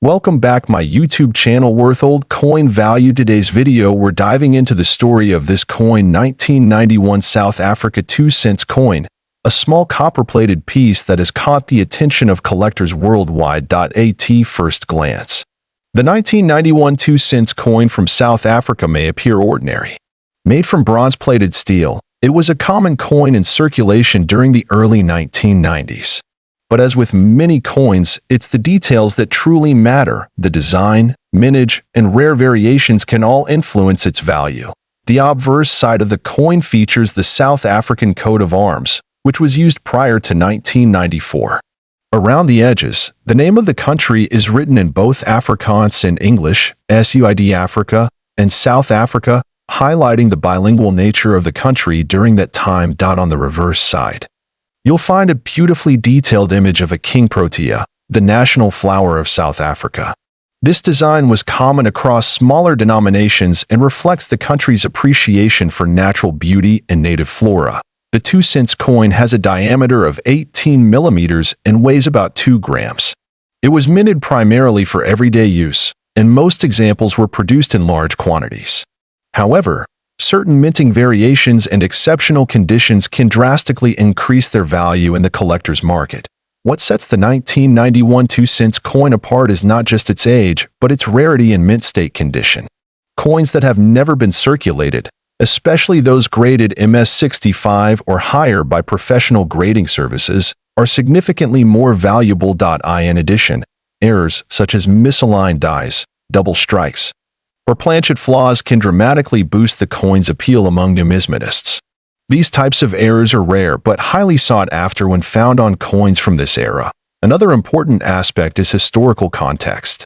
Welcome back my YouTube channel Worth Old Coin Value. Today's video we're diving into the story of this coin 1991 South Africa 2 cents coin, a small copper-plated piece that has caught the attention of collectors worldwide. At first glance, the 1991 2 cents coin from South Africa may appear ordinary. Made from bronze-plated steel, it was a common coin in circulation during the early 1990s. But as with many coins, it's the details that truly matter. The design, mintage, and rare variations can all influence its value. The obverse side of the coin features the South African coat of arms, which was used prior to 1994. Around the edges, the name of the country is written in both Afrikaans and English, SUID Africa, and South Africa, highlighting the bilingual nature of the country during that time. On the reverse side, you'll find a beautifully detailed image of a king protea, the national flower of South Africa. This design was common across smaller denominations and reflects the country's appreciation for natural beauty and native flora. The 2 cents coin has a diameter of 18 millimeters and weighs about 2 grams. It was minted primarily for everyday use, and most examples were produced in large quantities. However, certain minting variations and exceptional conditions can drastically increase their value in the collector's market. What sets the 1991 2 cents coin apart is not just its age, but its rarity and mint state condition. Coins that have never been circulated, especially those graded MS65 or higher by professional grading services, are significantly more valuable. In addition, errors such as misaligned dies, double strikes, or planchet flaws can dramatically boost the coin's appeal among numismatists. These types of errors are rare but highly sought after when found on coins from this era. Another important aspect is historical context.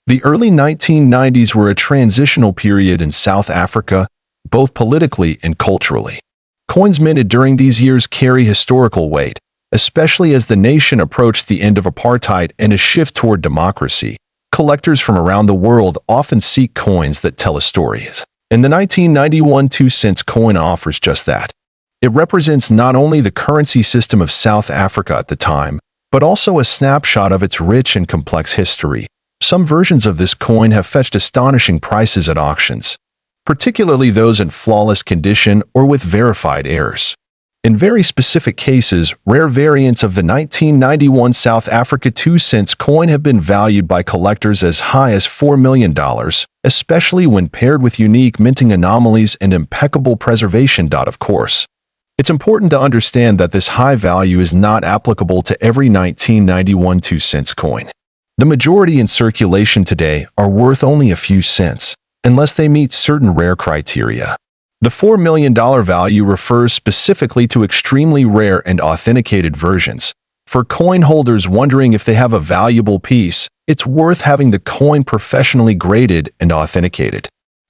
The early 1990s were a transitional period in South Africa, both politically and culturally. Coins minted during these years carry historical weight, especially as the nation approached the end of apartheid and a shift toward democracy. Collectors from around the world often seek coins that tell a story, and the 1991 2 cents coin offers just that. It represents not only the currency system of South Africa at the time, but also a snapshot of its rich and complex history. Some versions of this coin have fetched astonishing prices at auctions, particularly those in flawless condition or with verified errors. In very specific cases, rare variants of the 1991 South Africa 2 cents coin have been valued by collectors as high as $4 million, especially when paired with unique minting anomalies and impeccable preservation. Of course, it's important to understand that this high value is not applicable to every 1991 2 cents coin. The majority in circulation today are worth only a few cents, unless they meet certain rare criteria. The $4 million value refers specifically to extremely rare and authenticated versions. For coin holders wondering if they have a valuable piece, it's worth having the coin professionally graded and authenticated.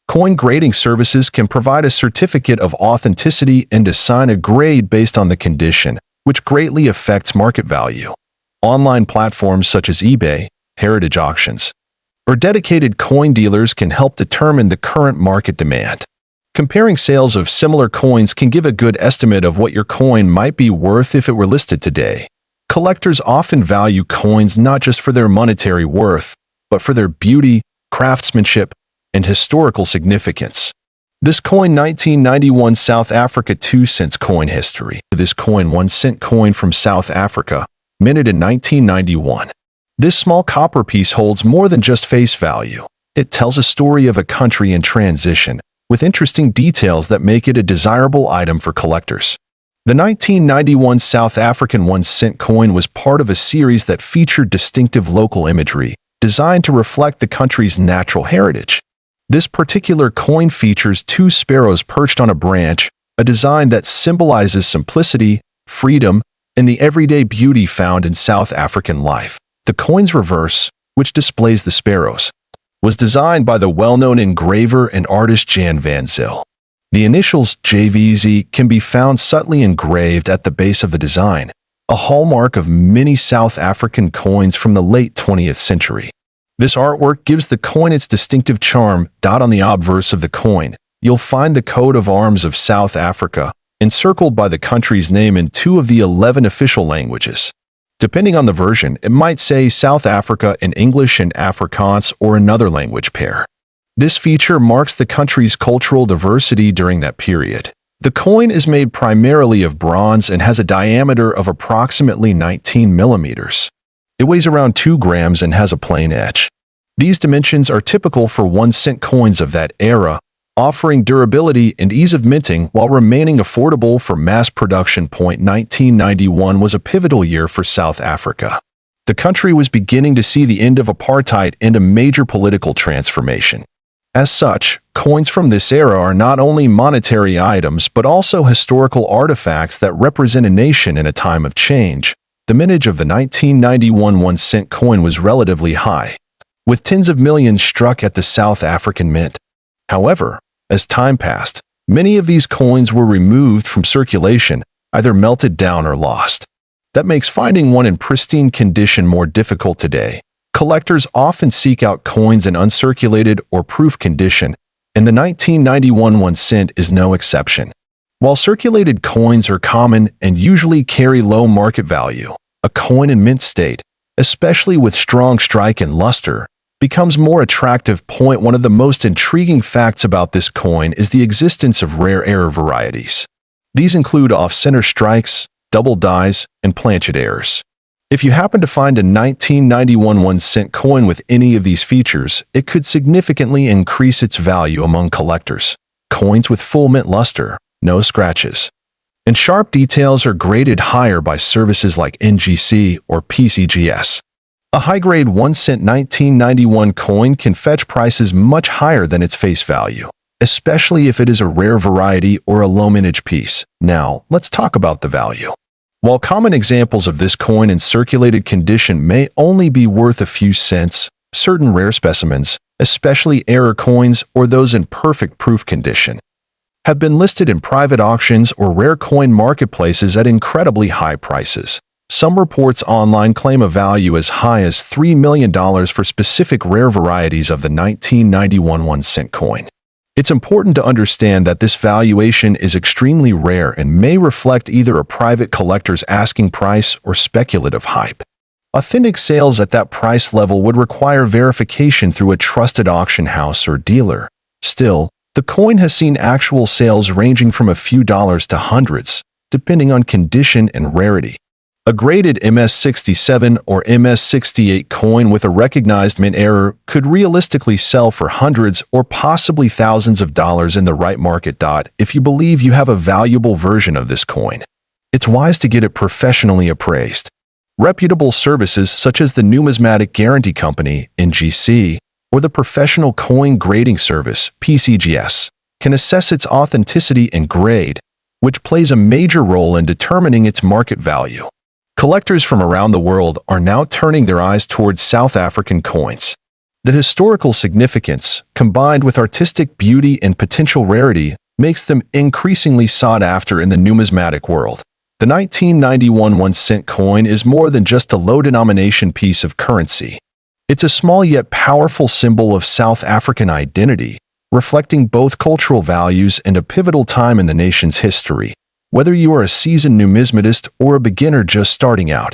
Coin grading services can provide a certificate of authenticity and assign a grade based on the condition, which greatly affects market value. Online platforms such as eBay, heritage auctions, or dedicated coin dealers can help determine the current market demand. Comparing sales of similar coins can give a good estimate of what your coin might be worth if it were listed today. Collectors often value coins not just for their monetary worth, but for their beauty, craftsmanship, and historical significance. This coin 1991 South Africa 2 cents coin history. This coin 1 cent coin from South Africa, minted in 1991. This small copper piece holds more than just face value. It tells a story of a country in transition, with interesting details that make it a desirable item for collectors. The 1991 South African 1 cent coin was part of a series that featured distinctive local imagery, designed to reflect the country's natural heritage. This particular coin features 2 sparrows perched on a branch, a design that symbolizes simplicity, freedom, and the everyday beauty found in South African life. The coin's reverse, which displays the sparrows, was designed by the well-known engraver and artist Jan van Zyl. The initials JVZ can be found subtly engraved at the base of the design, a hallmark of many South African coins from the late 20th century. This artwork gives the coin its distinctive charm. On the obverse of the coin, you'll find the coat of arms of South Africa, encircled by the country's name in 2 of the 11 official languages. Depending on the version, it might say South Africa in English and Afrikaans or another language pair. This feature marks the country's cultural diversity during that period. The coin is made primarily of bronze and has a diameter of approximately 19 millimeters. It weighs around 2 grams and has a plain edge. These dimensions are typical for 1-cent coins of that era, offering durability and ease of minting while remaining affordable for mass production. 1991 was a pivotal year for South Africa. The country was beginning to see the end of apartheid and a major political transformation. As such, coins from this era are not only monetary items but also historical artifacts that represent a nation in a time of change. The mintage of the 1991 1-cent coin was relatively high, with tens of millions struck at the South African Mint. However, as time passed, many of these coins were removed from circulation, either melted down or lost. That makes finding one in pristine condition more difficult today. Collectors often seek out coins in uncirculated or proof condition, and the 1991 1-cent is no exception. While circulated coins are common and usually carry low market value, a coin in mint state, especially with strong strike and luster, becomes more attractive. One of the most intriguing facts about this coin is the existence of rare error varieties. These include off-center strikes, double dies, and planchet errors. If you happen to find a 1991 1-cent coin with any of these features, it could significantly increase its value among collectors. Coins with full mint luster, no scratches, and sharp details are graded higher by services like NGC or PCGS. A high-grade 1-cent 1991 coin can fetch prices much higher than its face value, especially if it is a rare variety or a low-mintage piece. Now, let's talk about the value. While common examples of this coin in circulated condition may only be worth a few cents, certain rare specimens, especially error coins or those in perfect proof condition, have been listed in private auctions or rare coin marketplaces at incredibly high prices. Some reports online claim a value as high as $3 million for specific rare varieties of the 1991 1-cent coin. It's important to understand that this valuation is extremely rare and may reflect either a private collector's asking price or speculative hype. Authentic sales at that price level would require verification through a trusted auction house or dealer. Still, the coin has seen actual sales ranging from a few dollars to hundreds, depending on condition and rarity. A graded MS-67 or MS-68 coin with a recognized mint error could realistically sell for hundreds or possibly thousands of dollars in the right market. If you believe you have a valuable version of this coin, it's wise to get it professionally appraised. Reputable services such as the Numismatic Guarantee Company, NGC, or the Professional Coin Grading Service, PCGS, can assess its authenticity and grade, which plays a major role in determining its market value. Collectors from around the world are now turning their eyes towards South African coins. The historical significance, combined with artistic beauty and potential rarity, makes them increasingly sought after in the numismatic world. The 1991 1-cent coin is more than just a low-denomination piece of currency. It's a small yet powerful symbol of South African identity, reflecting both cultural values and a pivotal time in the nation's history. Whether you are a seasoned numismatist or a beginner just starting out,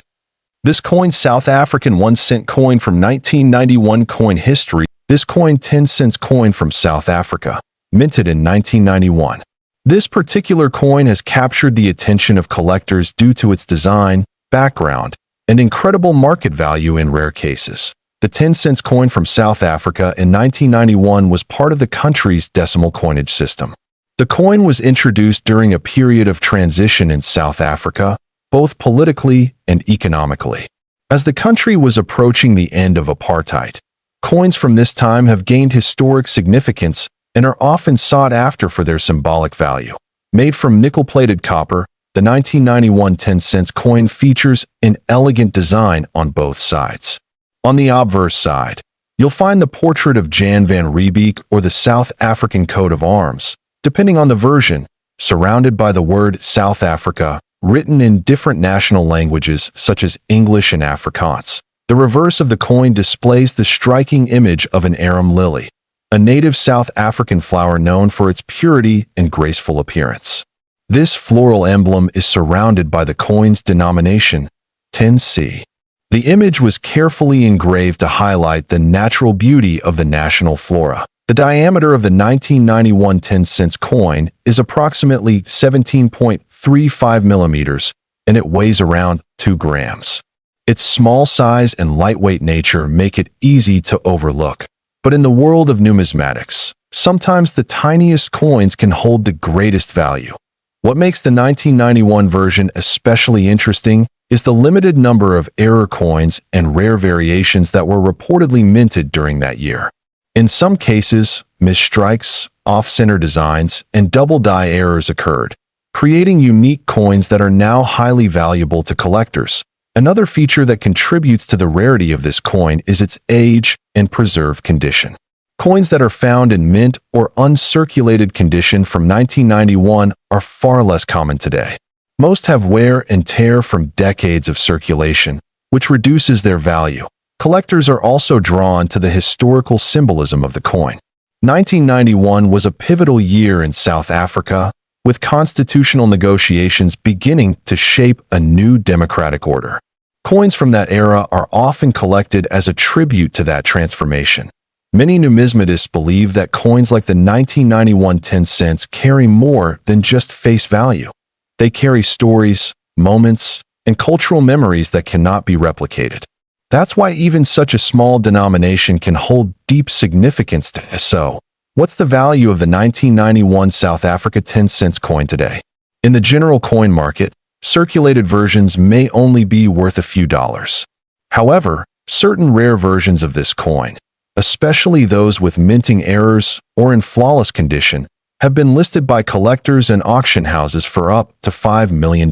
this coin South African 1-cent coin from 1991 coin history. This coin 10 cents coin from South Africa, minted in 1991. This particular coin has captured the attention of collectors due to its design, background, and incredible market value in rare cases. The 10 cents coin from South Africa in 1991 was part of the country's decimal coinage system. The coin was introduced during a period of transition in South Africa, both politically and economically. As the country was approaching the end of apartheid, coins from this time have gained historic significance and are often sought after for their symbolic value. Made from nickel-plated copper, the 1991 10 cents coin features an elegant design on both sides. On the obverse side, you'll find the portrait of Jan van Riebeeck or the South African coat of arms, depending on the version, surrounded by the word South Africa, written in different national languages such as English and Afrikaans. The reverse of the coin displays the striking image of an arum lily, a native South African flower known for its purity and graceful appearance. This floral emblem is surrounded by the coin's denomination, 10C. The image was carefully engraved to highlight the natural beauty of the national flora. The diameter of the 1991 10-cent coin is approximately 17.35 millimeters, and it weighs around 2 grams. Its small size and lightweight nature make it easy to overlook. But in the world of numismatics, sometimes the tiniest coins can hold the greatest value. What makes the 1991 version especially interesting is the limited number of error coins and rare variations that were reportedly minted during that year. In some cases, misstrikes, off-center designs, and double-die errors occurred, creating unique coins that are now highly valuable to collectors. Another feature that contributes to the rarity of this coin is its age and preserved condition. Coins that are found in mint or uncirculated condition from 1991 are far less common today. Most have wear and tear from decades of circulation, which reduces their value. Collectors are also drawn to the historical symbolism of the coin. 1991 was a pivotal year in South Africa, with constitutional negotiations beginning to shape a new democratic order. Coins from that era are often collected as a tribute to that transformation. Many numismatists believe that coins like the 1991 10 cents carry more than just face value. They carry stories, moments, and cultural memories that cannot be replicated. That's why even such a small denomination can hold deep significance to us. So, what's the value of the 1991 South Africa 10 cents coin today? In the general coin market, circulated versions may only be worth a few dollars. However, certain rare versions of this coin, especially those with minting errors or in flawless condition, have been listed by collectors and auction houses for up to $5 million.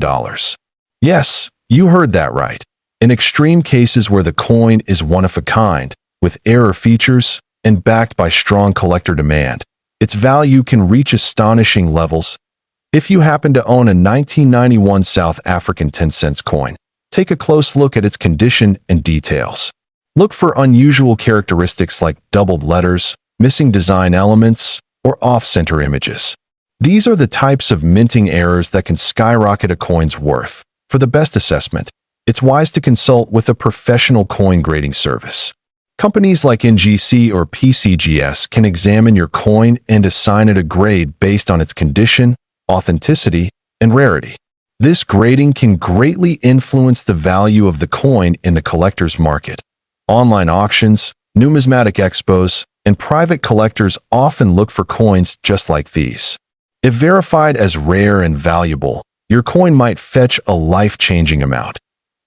Yes, you heard that right. In extreme cases where the coin is one of a kind, with error features, and backed by strong collector demand, its value can reach astonishing levels. If you happen to own a 1991 South African 10 cents coin, take a close look at its condition and details. Look for unusual characteristics like doubled letters, missing design elements, or off-center images. These are the types of minting errors that can skyrocket a coin's worth. For the best assessment, it's wise to consult with a professional coin grading service. Companies like NGC or PCGS can examine your coin and assign it a grade based on its condition, authenticity, and rarity. This grading can greatly influence the value of the coin in the collector's market. Online auctions, numismatic expos, and private collectors often look for coins just like these. If verified as rare and valuable, your coin might fetch a life-changing amount,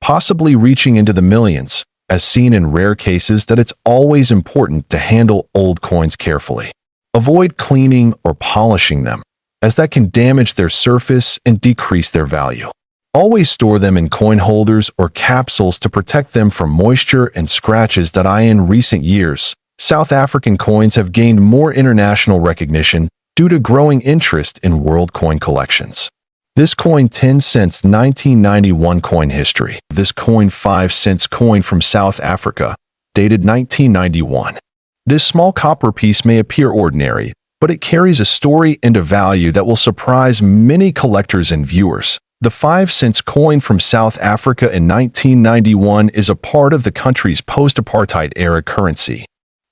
possibly reaching into the millions, as seen in rare cases. That it's always important to handle old coins carefully. Avoid cleaning or polishing them, as that can damage their surface and decrease their value. Always store them in coin holders or capsules to protect them from moisture and scratches. In recent years, South African coins have gained more international recognition due to growing interest in world coin collections. This coin 10 cents 1991 coin history. This coin 5 cents coin from South Africa, dated 1991. This small copper piece may appear ordinary, but it carries a story and a value that will surprise many collectors and viewers. The 5 cents coin from South Africa in 1991 is a part of the country's post-apartheid era currency.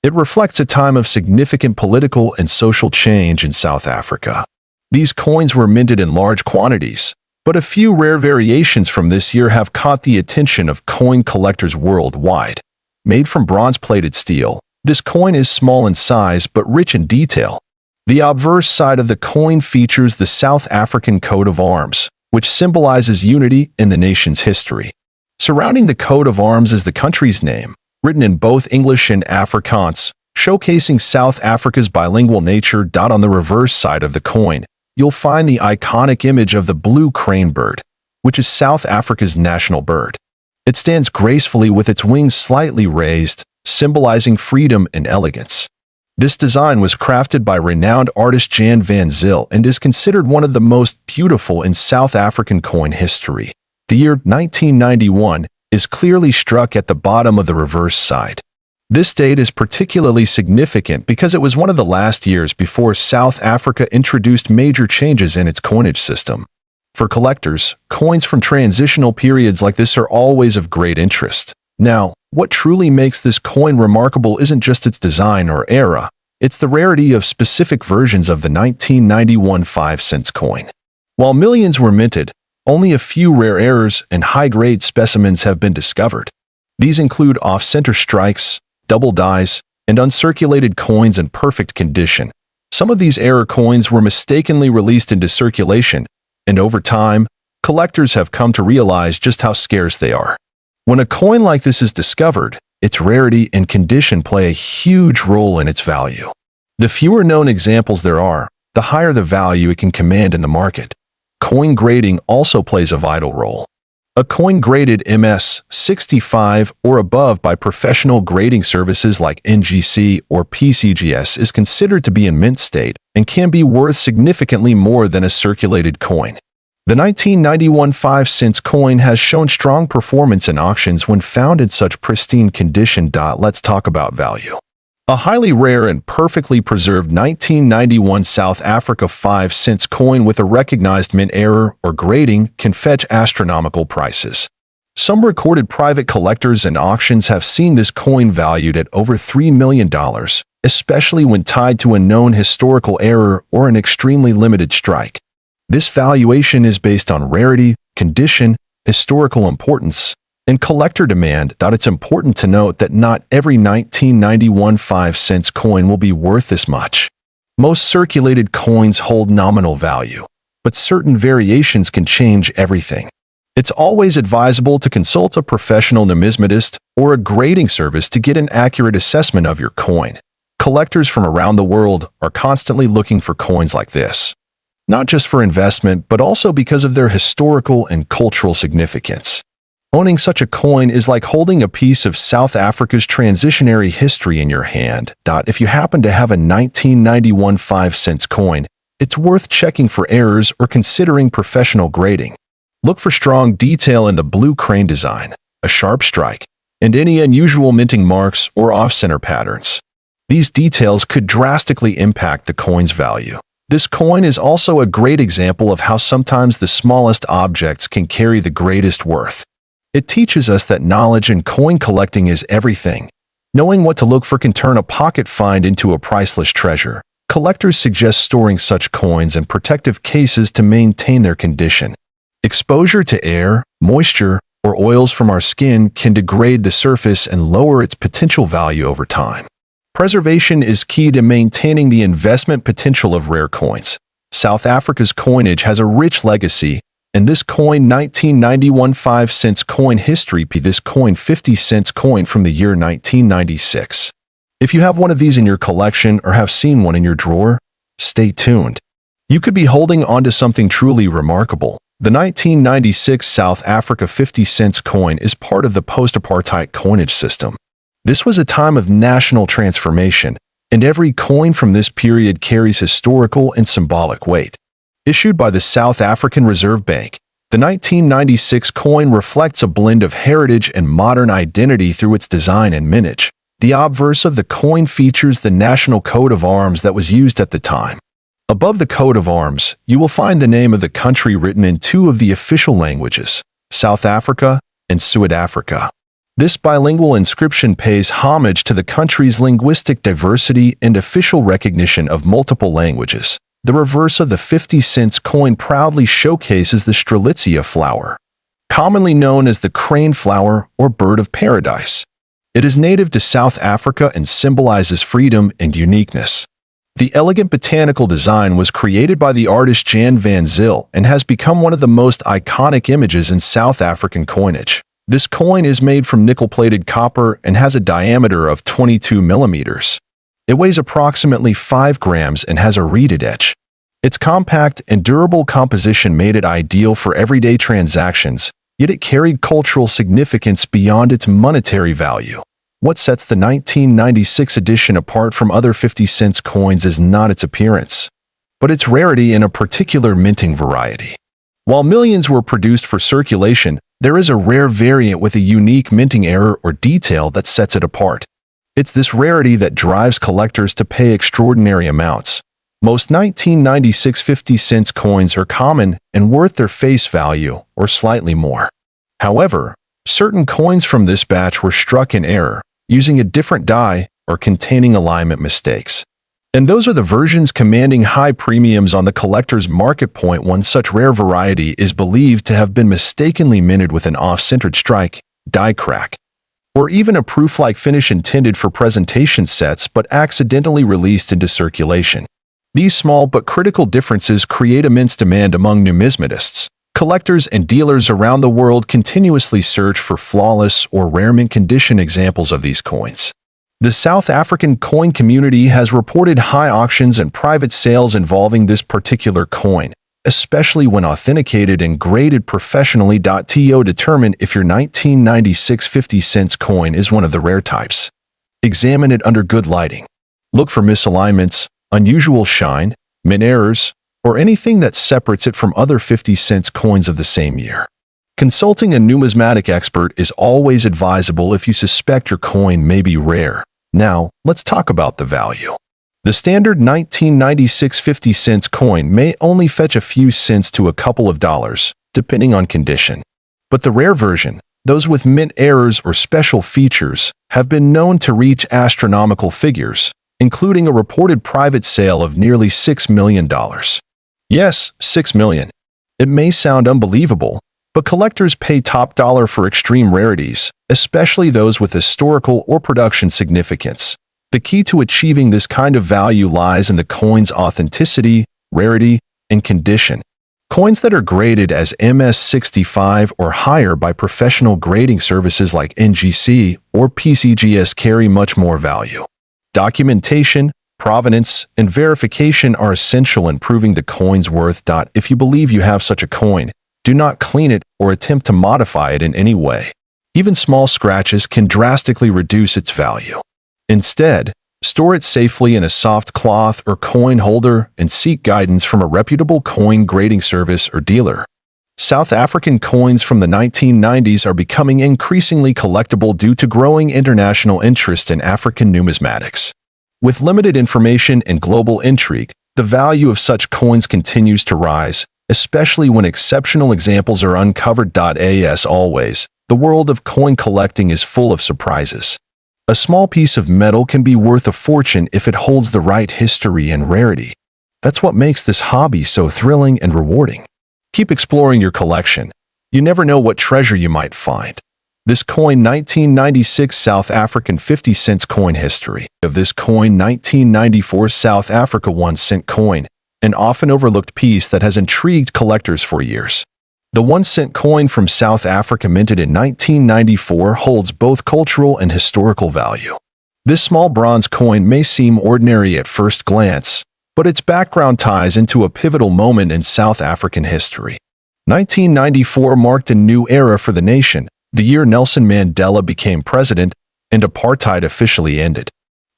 It reflects a time of significant political and social change in South Africa. These coins were minted in large quantities, but a few rare variations from this year have caught the attention of coin collectors worldwide. Made from bronze-plated steel, this coin is small in size but rich in detail. The obverse side of the coin features the South African coat of arms, which symbolizes unity in the nation's history. Surrounding the coat of arms is the country's name, written in both English and Afrikaans, showcasing South Africa's bilingual nature. On the reverse side of the coin, you'll find the iconic image of the blue crane bird, which is South Africa's national bird. It stands gracefully with its wings slightly raised, symbolizing freedom and elegance. This design was crafted by renowned artist Jan van Zyl and is considered one of the most beautiful in South African coin history. The year 1991 is clearly struck at the bottom of the reverse side. This date is particularly significant because it was one of the last years before South Africa introduced major changes in its coinage system. For collectors, coins from transitional periods like this are always of great interest. Now, what truly makes this coin remarkable isn't just its design or era, it's the rarity of specific versions of the 1991 5-cent coin. While millions were minted, only a few rare errors and high-grade specimens have been discovered. These include off-center strikes, double dies, and uncirculated coins in perfect condition. Some of these error coins were mistakenly released into circulation, and over time, collectors have come to realize just how scarce they are. When a coin like this is discovered, its rarity and condition play a huge role in its value. The fewer known examples there are, the higher the value it can command in the market. Coin grading also plays a vital role. A coin graded MS 65 or above by professional grading services like NGC or PCGS is considered to be in mint state and can be worth significantly more than a circulated coin. The 1991 5-cent coin has shown strong performance in auctions when found in such pristine condition. Let's talk about value. A highly rare and perfectly preserved 1991 South Africa 5-cent coin with a recognized mint error or grading can fetch astronomical prices. Some recorded private collectors and auctions have seen this coin valued at over $3 million, especially when tied to a known historical error or an extremely limited strike. This valuation is based on rarity, condition, historical importance, and collector demand. It's important to note that not every 1991 5-cent coin will be worth this much. Most circulated coins hold nominal value, but certain variations can change everything. It's always advisable to consult a professional numismatist or a grading service to get an accurate assessment of your coin. Collectors from around the world are constantly looking for coins like this, not just for investment, but also because of their historical and cultural significance. Owning such a coin is like holding a piece of South Africa's transitionary history in your hand. If you happen to have a 1991 5-cent coin, it's worth checking for errors or considering professional grading. Look for strong detail in the blue crane design, a sharp strike, and any unusual minting marks or off-center patterns. These details could drastically impact the coin's value. This coin is also a great example of how sometimes the smallest objects can carry the greatest worth. It teaches us that knowledge in coin collecting is everything. Knowing what to look for can turn a pocket find into a priceless treasure. Collectors suggest storing such coins in protective cases to maintain their condition. Exposure to air, moisture, or oils from our skin can degrade the surface and lower its potential value over time. Preservation is key to maintaining the investment potential of rare coins. South Africa's coinage has a rich legacy, and this coin 1991 5-cent coin history. This coin 50-cent coin from the year 1996. If you have one of these in your collection or have seen one in your drawer, stay tuned. You could be holding onto something truly remarkable. The 1996 South Africa 50-cent coin is part of the post-apartheid coinage system. This was a time of national transformation, and every coin from this period carries historical and symbolic weight. Issued by the South African Reserve Bank, the 1996 coin reflects a blend of heritage and modern identity through its design and mintage. The obverse of the coin features the national coat of arms that was used at the time. Above the coat of arms, you will find the name of the country written in two of the official languages, South Africa and South Africa. This bilingual inscription pays homage to the country's linguistic diversity and official recognition of multiple languages. The reverse of the 50-cent coin proudly showcases the Strelitzia flower, commonly known as the crane flower or bird of paradise. It is native to South Africa and symbolizes freedom and uniqueness. The elegant botanical design was created by the artist Jan van Zyl and has become one of the most iconic images in South African coinage. This coin is made from nickel-plated copper and has a diameter of 22 millimeters. It weighs approximately 5 grams and has a reeded edge. Its compact and durable composition made it ideal for everyday transactions, yet it carried cultural significance beyond its monetary value. What sets the 1996 edition apart from other 50-cent coins is not its appearance, but its rarity in a particular minting variety. While millions were produced for circulation, there is a rare variant with a unique minting error or detail that sets it apart. It's this rarity that drives collectors to pay extraordinary amounts. Most 1996 50-cent coins are common and worth their face value or slightly more. However, certain coins from this batch were struck in error, using a different die or containing alignment mistakes. And those are the versions commanding high premiums on the collector's market point. One such rare variety is believed to have been mistakenly minted with an off-centered strike, die crack, or even a proof-like finish intended for presentation sets but accidentally released into circulation. These small but critical differences create immense demand among numismatists. Collectors and dealers around the world continuously search for flawless or rare mint condition examples of these coins. The South African coin community has reported high auctions and private sales involving this particular coin, especially when authenticated and graded professionally. To determine if your 1996 50-cent coin is one of the rare types, examine it under good lighting. Look for misalignments, unusual shine, mint errors, or anything that separates it from other 50-cent coins of the same year. Consulting a numismatic expert is always advisable if you suspect your coin may be rare. Now, let's talk about the value. The standard 1996 50-cent coin may only fetch a few cents to a couple of dollars, depending on condition. But the rare version, those with mint errors or special features, have been known to reach astronomical figures, including a reported private sale of nearly $6 million. Yes, $6 million. It may sound unbelievable, but collectors pay top dollar for extreme rarities, especially those with historical or production significance. The key to achieving this kind of value lies in the coin's authenticity, rarity, and condition. Coins that are graded as MS65 or higher by professional grading services like NGC or PCGS carry much more value. Documentation, provenance, and verification are essential in proving the coin's worth. If you believe you have such a coin, do not clean it or attempt to modify it in any way. Even small scratches can drastically reduce its value. Instead, store it safely in a soft cloth or coin holder and seek guidance from a reputable coin grading service or dealer. South African coins from the 1990s are becoming increasingly collectible due to growing international interest in African numismatics. With limited information and global intrigue, the value of such coins continues to rise, especially when exceptional examples are uncovered. As always, the world of coin collecting is full of surprises. A small piece of metal can be worth a fortune if it holds the right history and rarity. That's what makes this hobby so thrilling and rewarding. Keep exploring your collection. You never know what treasure you might find. This coin 1996 South African 50-cent coin. History of this coin: 1994 South Africa 1-cent coin, an often overlooked piece that has intrigued collectors for years. The 1-cent coin from South Africa, minted in 1994, holds both cultural and historical value. This small bronze coin may seem ordinary at first glance, but its background ties into a pivotal moment in South African history. 1994 marked a new era for the nation, the year Nelson Mandela became president and apartheid officially ended.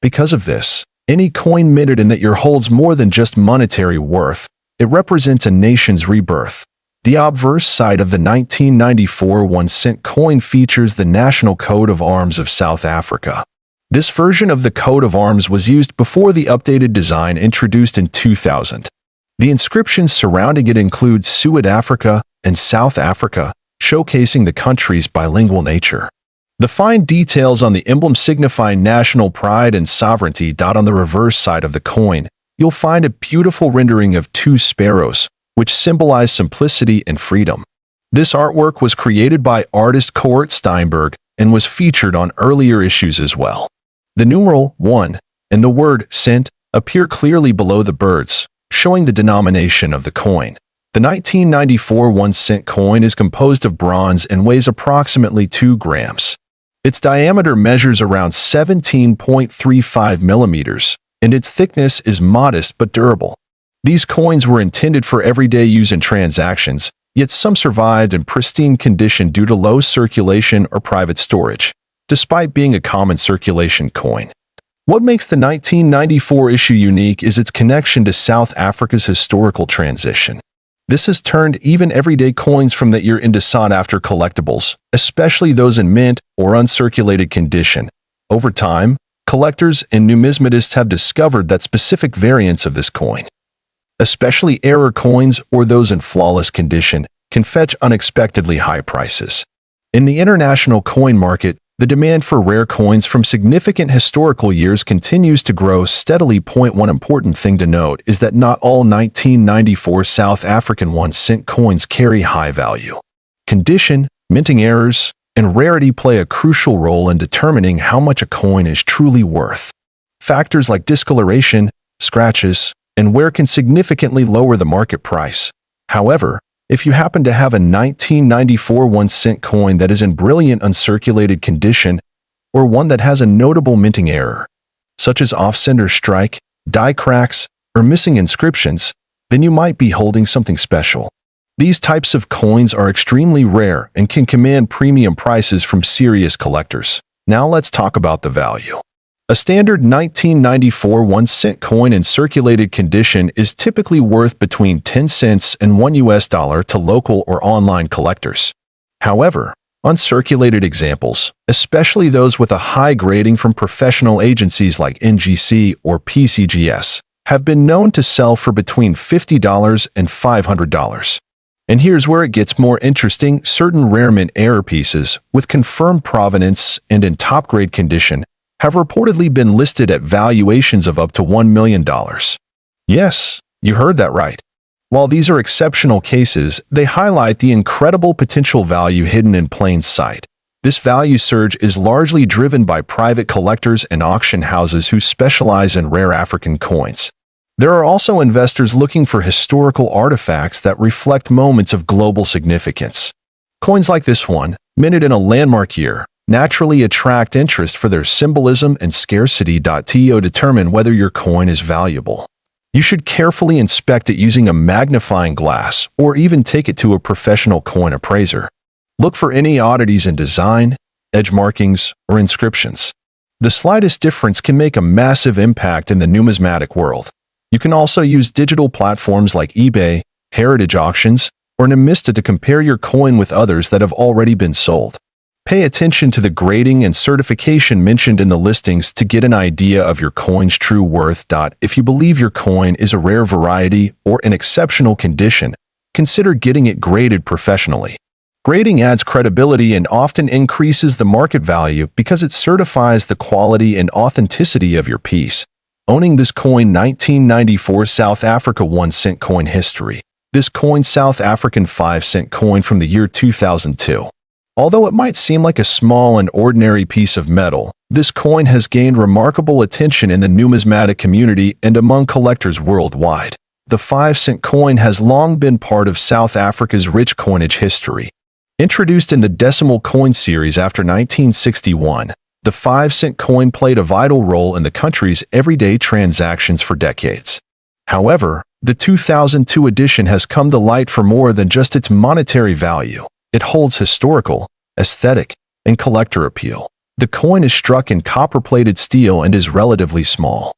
Because of this, any coin minted in that year holds more than just monetary worth. It represents a nation's rebirth. The obverse side of the 1994 1-cent coin features the National Coat of Arms of South Africa. This version of the coat of arms was used before the updated design introduced in 2000. The inscriptions surrounding it include Suid-Afrika and South Africa, showcasing the country's bilingual nature. The fine details on the emblem signify national pride and sovereignty. On the reverse side of the coin, you'll find a beautiful rendering of two sparrows, which symbolize simplicity and freedom. This artwork was created by artist Court Steinberg and was featured on earlier issues as well. The numeral 1 and the word cent appear clearly below the birds, showing the denomination of the coin. The 1994 1-cent coin is composed of bronze and weighs approximately 2 grams. Its diameter measures around 17.35 millimeters, and its thickness is modest but durable. These coins were intended for everyday use in transactions, yet some survived in pristine condition due to low circulation or private storage, despite being a common circulation coin. What makes the 1994 issue unique is its connection to South Africa's historical transition. This has turned even everyday coins from that year into sought-after collectibles, especially those in mint or uncirculated condition. Over time, collectors and numismatists have discovered that specific variants of this coin, especially error coins or those in flawless condition, can fetch unexpectedly high prices. In the international coin market, the demand for rare coins from significant historical years continues to grow steadily. One important thing to note is that not all 1994 South African 1-cent coins carry high value. Condition, minting errors, and rarity play a crucial role in determining how much a coin is truly worth. Factors like discoloration, scratches, and wear can significantly lower the market price. However, if you happen to have a 1994 1-cent coin that is in brilliant uncirculated condition, or one that has a notable minting error, such as off-center strike, die cracks, or missing inscriptions, then you might be holding something special. These types of coins are extremely rare and can command premium prices from serious collectors. Now let's talk about the value. A standard 1994 1-cent coin in circulated condition is typically worth between 10 cents and $1 to local or online collectors. However, uncirculated examples, especially those with a high grading from professional agencies like NGC or PCGS, have been known to sell for between $50 and $500. And here's where it gets more interesting. Certain rare mint error pieces, with confirmed provenance and in top-grade condition, have reportedly been listed at valuations of up to $1 million. Yes, you heard that right. While these are exceptional cases, they highlight the incredible potential value hidden in plain sight. This value surge is largely driven by private collectors and auction houses who specialize in rare African coins. There are also investors looking for historical artifacts that reflect moments of global significance. Coins like this one, minted in a landmark year, naturally attract interest for their symbolism and scarcity. To determine whether your coin is valuable, you should carefully inspect it using a magnifying glass or even take it to a professional coin appraiser. Look for any oddities in design, edge markings, or inscriptions. The slightest difference can make a massive impact in the numismatic world. You can also use digital platforms like eBay, heritage auctions, or Numismatic to compare your coin with others that have already been sold. Pay attention to the grading and certification mentioned in the listings to get an idea of your coin's true worth. If you believe your coin is a rare variety or in exceptional condition, consider getting it graded professionally. Grading adds credibility and often increases the market value because it certifies the quality and authenticity of your piece. Owning this coin 1994 South Africa 1-cent coin history. This coin South African 5-cent coin from the year 2002. Although it might seem like a small and ordinary piece of metal, this coin has gained remarkable attention in the numismatic community and among collectors worldwide. The 5-cent coin has long been part of South Africa's rich coinage history. Introduced in the decimal coin series after 1961, the 5-cent coin played a vital role in the country's everyday transactions for decades. However, the 2002 edition has come to light for more than just its monetary value. It holds historical, aesthetic, and collector appeal. The coin is struck in copper-plated steel and is relatively small,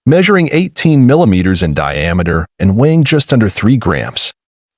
measuring 18 millimeters in diameter and weighing just under 3 grams.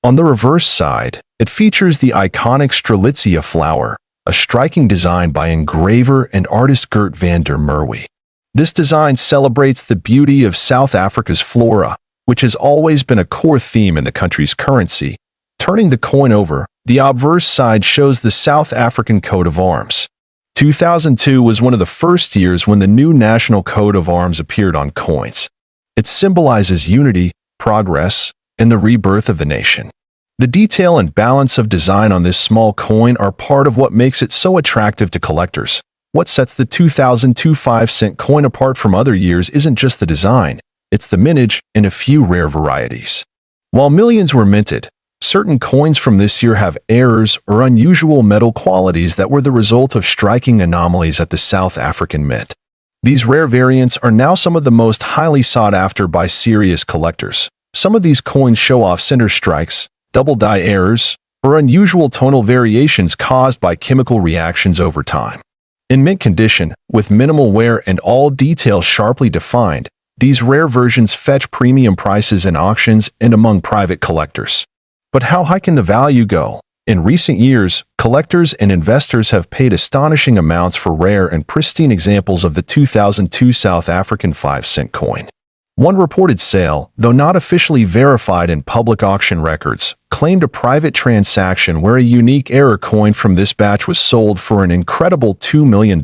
On the reverse side, it features the iconic Strelitzia flower, a striking design by engraver and artist Gert van der Merwe. This design celebrates the beauty of South Africa's flora, which has always been a core theme in the country's currency. Turning the coin over, the obverse side shows the South African coat of arms. 2002 was one of the first years when the new national coat of arms appeared on coins. It symbolizes unity, progress, and the rebirth of the nation. The detail and balance of design on this small coin are part of what makes it so attractive to collectors. What sets the 2002 5-cent coin apart from other years isn't just the design, it's the mintage and a few rare varieties. While millions were minted, certain coins from this year have errors or unusual metal qualities that were the result of striking anomalies at the South African Mint. These rare variants are now some of the most highly sought after by serious collectors. Some of these coins show off center strikes, double die errors, or unusual tonal variations caused by chemical reactions over time. In mint condition, with minimal wear and all details sharply defined, these rare versions fetch premium prices in auctions and among private collectors. But how high can the value go? In recent years, collectors and investors have paid astonishing amounts for rare and pristine examples of the 2002 South African 5-cent coin. One reported sale, though not officially verified in public auction records, claimed a private transaction where a unique error coin from this batch was sold for an incredible $2 million.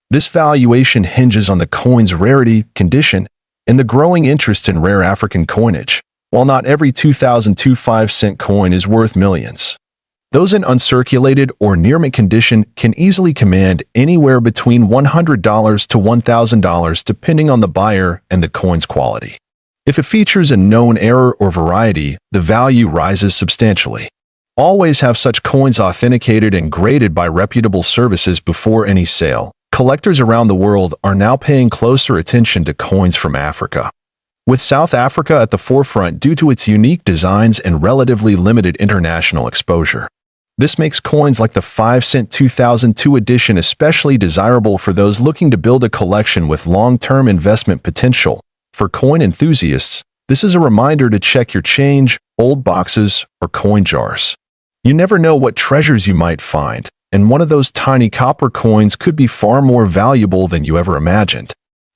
This valuation hinges on the coin's rarity, condition, and the growing interest in rare African coinage, while not every 2002 5-cent coin is worth millions. Those in uncirculated or near-mint condition can easily command anywhere between $100 to $1,000 depending on the buyer and the coin's quality. If it features a known error or variety, the value rises substantially. Always have such coins authenticated and graded by reputable services before any sale. Collectors around the world are now paying closer attention to coins from Africa, with South Africa at the forefront due to its unique designs and relatively limited international exposure. This makes coins like the 5-cent 2002 edition especially desirable for those looking to build a collection with long-term investment potential. For coin enthusiasts, this is a reminder to check your change, old boxes, or coin jars. You never know what treasures you might find, and one of those tiny copper coins could be far more valuable than you ever imagined.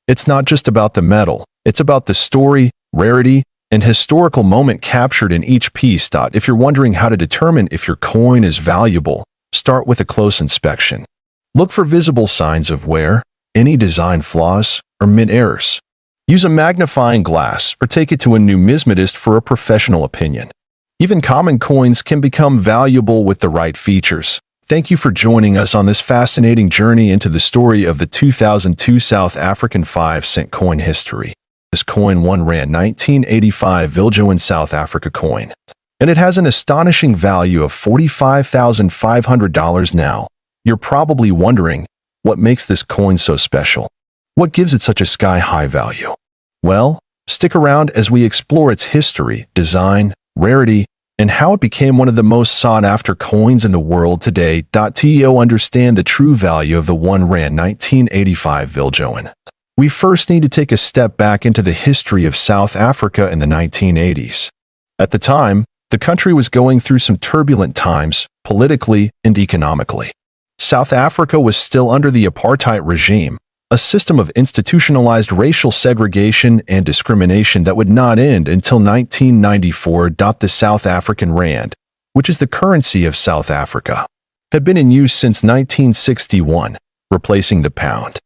It's not just about the metal, it's about the story, rarity, and historical moment captured in each piece. If you're wondering how to determine if your coin is valuable, start with a close inspection. Look for visible signs of wear, any design flaws, or mint errors. Use a magnifying glass or take it to a numismatist for a professional opinion. Even common coins can become valuable with the right features. Thank you for joining us on this fascinating journey into the story of the 2002 South African 5-cent coin history. This coin ran 1985 Viljo in South Africa coin, and it has an astonishing value of $45,500 now. You're probably wondering, what makes this coin so special? What gives it such a sky-high value? Well, stick around as we explore its history, design, rarity, and how it became one of the most sought-after coins in the world today. To understand the true value of the rand 1985 Viljoen, we first need to take a step back into the history of South Africa in the 1980s. At the time, the country was going through some turbulent times, politically and economically. South Africa was still under the apartheid regime, a system of institutionalized racial segregation and discrimination that would not end until 1994. The South African rand, which is the currency of South Africa, had been in use since 1961, replacing the pound.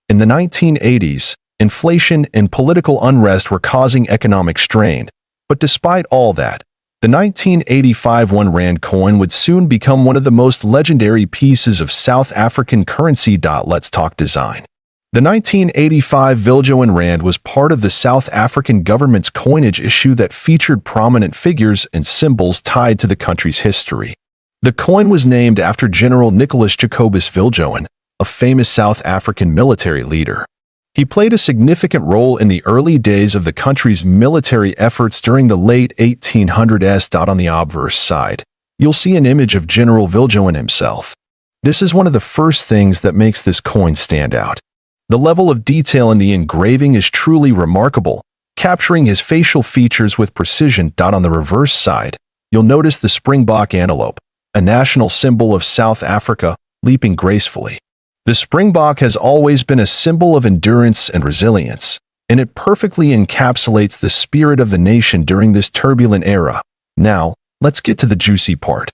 In the 1980s, inflation and political unrest were causing economic strain, but despite all that, the 1985 rand coin would soon become one of the most legendary pieces of South African currency. Let's talk design. The 1985 Viljoen rand was part of the South African government's coinage issue that featured prominent figures and symbols tied to the country's history. The coin was named after General Nicholas Jacobus Viljoen, a famous South African military leader. He played a significant role in the early days of the country's military efforts during the late 1800s. On the obverse side, you'll see an image of General Viljoen himself. This is one of the first things that makes this coin stand out. The level of detail in the engraving is truly remarkable, capturing his facial features with precision. On the reverse side, you'll notice the springbok antelope, a national symbol of South Africa, leaping gracefully. The springbok has always been a symbol of endurance and resilience, and it perfectly encapsulates the spirit of the nation during this turbulent era. Now, let's get to the juicy part.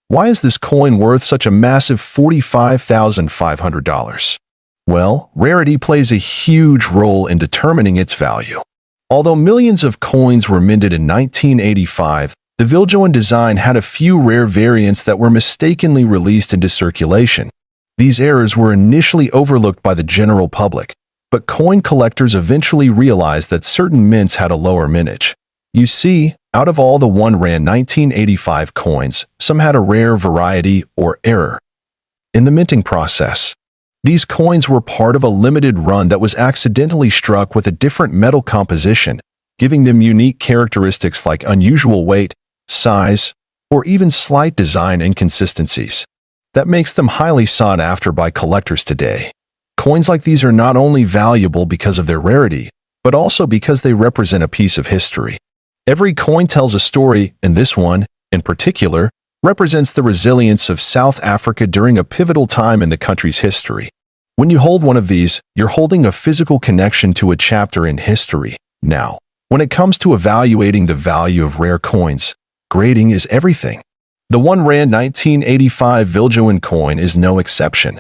Why is this coin worth such a massive $45,500? Well, rarity plays a huge role in determining its value. Although millions of coins were minted in 1985, the Viljoen design had a few rare variants that were mistakenly released into circulation. These errors were initially overlooked by the general public, but coin collectors eventually realized that certain mints had a lower mintage. You see, out of all the rand 1985 coins, some had a rare variety or error in the minting process. These coins were part of a limited run that was accidentally struck with a different metal composition, giving them unique characteristics like unusual weight, size, or even slight design inconsistencies. That makes them highly sought after by collectors today. Coins like these are not only valuable because of their rarity, but also because they represent a piece of history. Every coin tells a story, and this one, in particular, represents the resilience of South Africa during a pivotal time in the country's history. When you hold one of these, you're holding a physical connection to a chapter in history, Now, when it comes to evaluating the value of rare coins, grading is everything. The 1 Rand 1985 Viljo coin is no exception.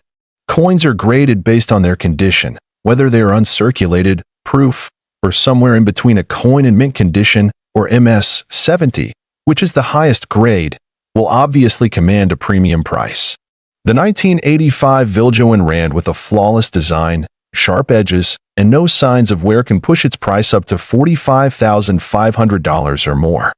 Coins are graded based on their condition, whether they are uncirculated, proof, or somewhere in between. A coin in mint condition, or MS 70, which is the highest grade, will obviously command a premium price. The 1985 Viljo Rand with a flawless design, sharp edges, and no signs of wear can push its price up to $45,500 or more.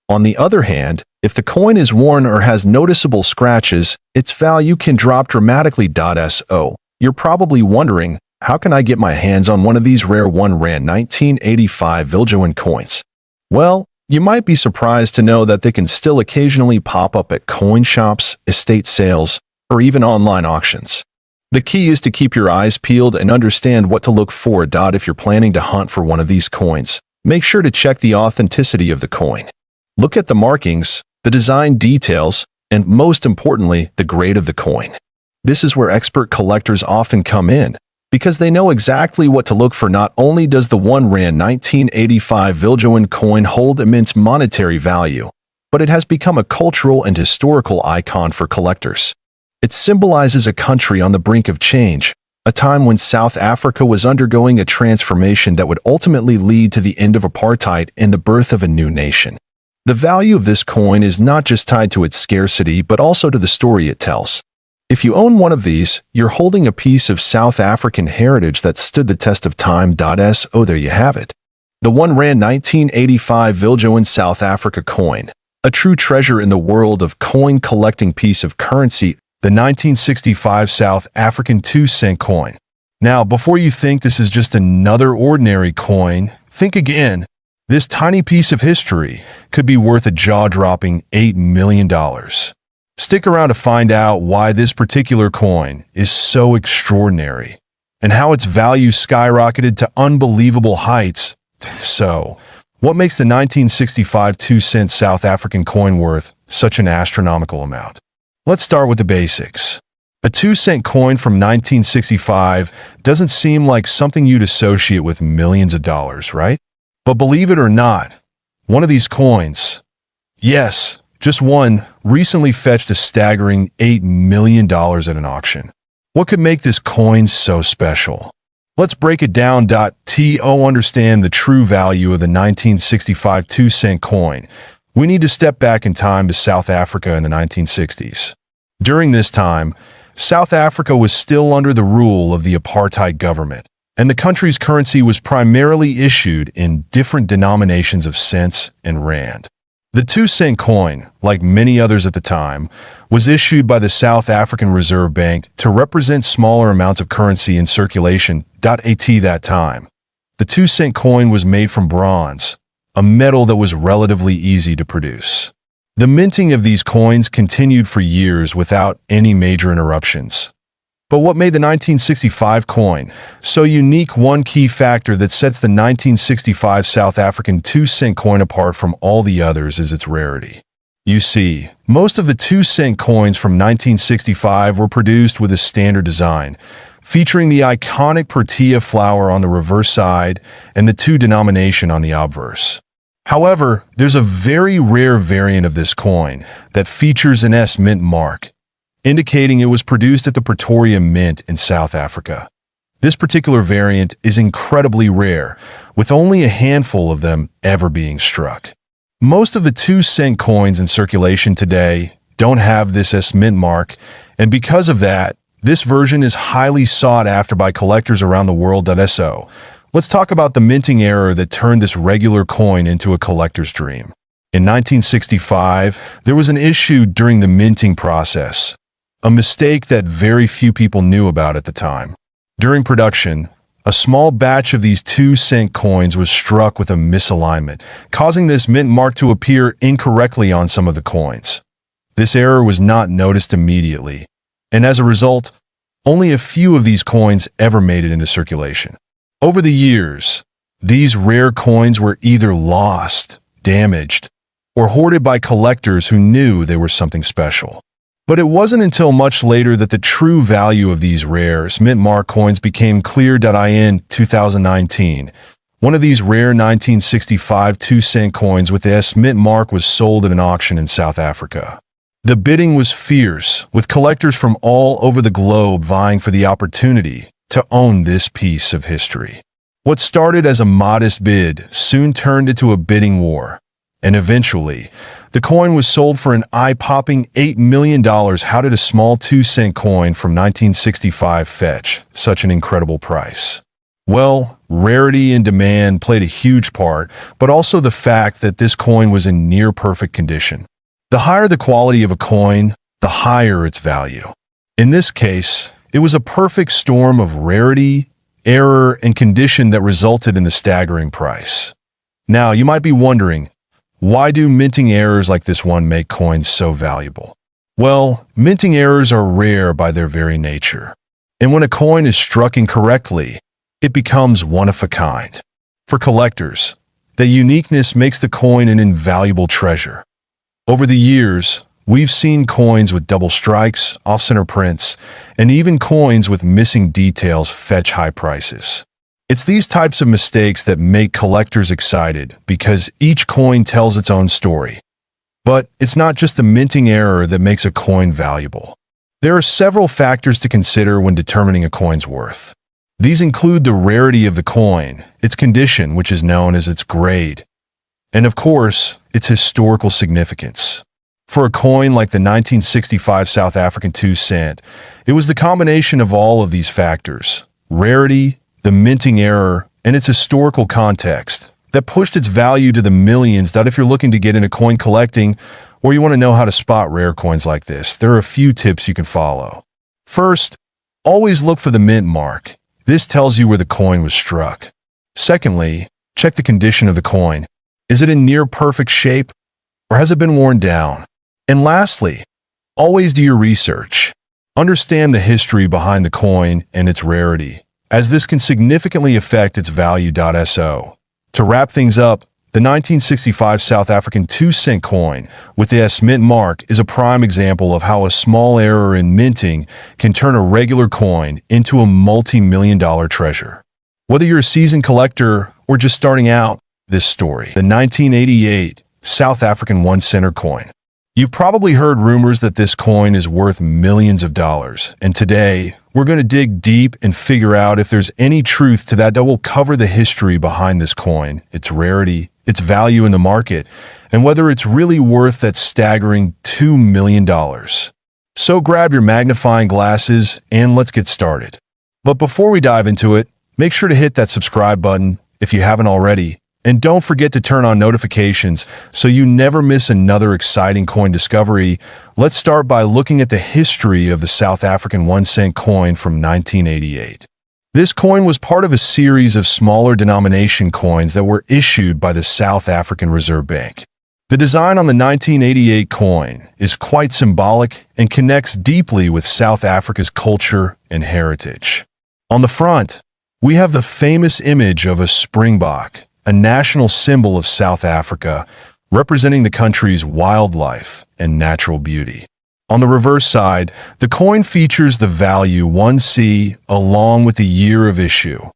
On the other hand, if the coin is worn or has noticeable scratches, its value can drop dramatically. So, you're probably wondering, how can I get my hands on one of these rare 1 Rand 1985 Viljo coins? Well, you might be surprised to know that they can still occasionally pop up at coin shops, estate sales, or even online auctions. The key is to keep your eyes peeled and understand what to look for. If you're planning to hunt for one of these coins, make sure to check the authenticity of the coin. Look at the markings, the design details, and most importantly, the grade of the coin. This is where expert collectors often come in, because they know exactly what to look for. Not only does the 1 Rand 1985 Viljo coin hold immense monetary value, but it has become a cultural and historical icon for collectors. It symbolizes a country on the brink of change, a time when South Africa was undergoing a transformation that would ultimately lead to the end of apartheid and the birth of a new nation. The value of this coin is not just tied to its scarcity but also to the story it tells. If you own one of these, you're holding a piece of South African heritage that stood the test of time. So there you have it. The 1 Rand 1985 Viljo South Africa coin, a true treasure in the world of coin collecting. Piece of currency, the 1965 South African 2-cent coin. Now, before you think this is just another ordinary coin, think again. This tiny piece of history could be worth a jaw-dropping $8 million. Stick around to find out why this particular coin is so extraordinary and how its value skyrocketed to unbelievable heights. So, what makes the 1965 2-cent South African coin worth such an astronomical amount? Let's start with the basics. A 2-cent coin from 1965 doesn't seem like something you'd associate with millions of dollars, right? But believe it or not, one of these coins, yes, just one, recently fetched a staggering $8 million at an auction. What could make this coin so special? Let's break it down. To understand the true value of the 1965 2-cent coin, we need to step back in time to South Africa in the 1960s. During this time, South Africa was still under the rule of the apartheid government, and the country's currency was primarily issued in different denominations of cents and rand. The 2-cent coin, like many others at the time, was issued by the South African Reserve Bank to represent smaller amounts of currency in circulation. At that time, the 2-cent coin was made from bronze, a metal that was relatively easy to produce. The minting of these coins continued for years without any major interruptions. But what made the 1965 coin so unique? One key factor that sets the 1965 South African 2-cent coin apart from all the others is its rarity. You see, most of the 2-cent coins from 1965 were produced with a standard design, featuring the iconic protea flower on the reverse side and the 2 denomination on the obverse. However, there's a very rare variant of this coin that features an S mint mark, indicating it was produced at the Pretoria Mint in South Africa. This particular variant is incredibly rare, with only a handful of them ever being struck. Most of the 2-cent coins in circulation today don't have this S mint mark, and because of that, this version is highly sought after by collectors around the world. So, let's talk about the minting error that turned this regular coin into a collector's dream. In 1965, there was an issue during the minting process, a mistake that very few people knew about at the time. During production, a small batch of these 2-cent coins was struck with a misalignment, causing this mint mark to appear incorrectly on some of the coins. This error was not noticed immediately, and as a result, only a few of these coins ever made it into circulation. Over the years, these rare coins were either lost, damaged, or hoarded by collectors who knew they were something special. But it wasn't until much later that the true value of these rare mint mark coins became clear. In 2019, One of these rare 1965 2-cent coins with the S mint mark was sold at an auction in South Africa. The bidding was fierce, with collectors from all over the globe vying for the opportunity to own this piece of history. What started as a modest bid soon turned into a bidding war, and eventually, the coin was sold for an eye-popping $8 million. How did a small 2-cent coin from 1965 fetch such an incredible price? Well, rarity and demand played a huge part, but also the fact that this coin was in near-perfect condition. The higher the quality of a coin, the higher its value. In this case, it was a perfect storm of rarity, error, and condition that resulted in the staggering price. Now, you might be wondering, why do minting errors like this one make coins so valuable? Well, minting errors are rare by their very nature. And when a coin is struck incorrectly, it becomes one of a kind. For collectors, the uniqueness makes the coin an invaluable treasure. Over the years, we've seen coins with double strikes, off-center prints, and even coins with missing details fetch high prices. It's these types of mistakes that make collectors excited because each coin tells its own story. But it's not just the minting error that makes a coin valuable. There are several factors to consider when determining a coin's worth. These include the rarity of the coin, its condition, which is known as its grade, and of course, its historical significance. For a coin like the 1965 South African 2-cent, it was the combination of all of these factors, rarity, the minting error, and its historical context, that pushed its value to the millions. That if you're looking to get into coin collecting, or you want to know how to spot rare coins like this, there are a few tips you can follow. First, always look for the mint mark. This tells you where the coin was struck. Secondly, check the condition of the coin. Is it in near perfect shape, or has it been worn down? And lastly, always do your research. Understand the history behind the coin and its rarity, as this can significantly affect its value. So, to wrap things up, the 1965 South African 2-cent coin with the S mint mark is a prime example of how a small error in minting can turn a regular coin into a multi-million-dollar treasure. Whether you're a seasoned collector or just starting out, this story, the 1988 South African 1-center coin. You've probably heard rumors that this coin is worth millions of dollars, and today, we're going to dig deep and figure out if there's any truth to that. We'll cover the history behind this coin, its rarity, its value in the market, and whether it's really worth that staggering $2 million. So grab your magnifying glasses and let's get started. But before we dive into it, make sure to hit that subscribe button if you haven't already, and don't forget to turn on notifications so you never miss another exciting coin discovery. Let's start by looking at the history of the South African 1-cent coin from 1988. This coin was part of a series of smaller denomination coins that were issued by the South African Reserve Bank. The design on the 1988 coin is quite symbolic and connects deeply with South Africa's culture and heritage. On the front, we have the famous image of a springbok, a national symbol of South Africa, representing the country's wildlife and natural beauty. On the reverse side, the coin features the value 1C along with the year of issue.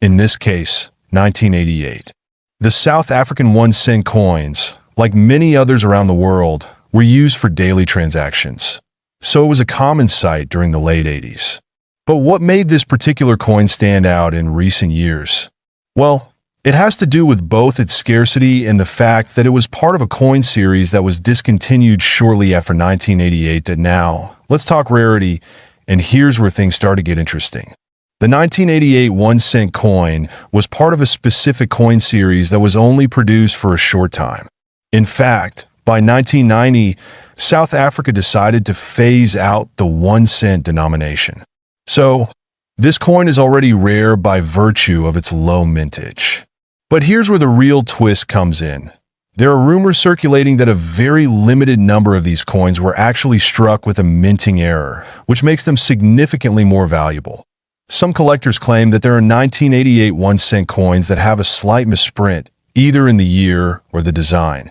In this case, 1988. The South African 1-cent coins, like many others around the world, were used for daily transactions, so it was a common sight during the late 80s. But what made this particular coin stand out in recent years? Well, it has to do with both its scarcity and the fact that it was part of a coin series that was discontinued shortly after 1988. Now, let's talk rarity, and here's where things start to get interesting. The 1988 1-cent coin was part of a specific coin series that was only produced for a short time. In fact, by 1990, South Africa decided to phase out the 1-cent denomination. So, this coin is already rare by virtue of its low mintage. But here's where the real twist comes in. There are rumors circulating that a very limited number of these coins were actually struck with a minting error, which makes them significantly more valuable. Some collectors claim that there are 1988 1-cent coins that have a slight misprint, either in the year or the design,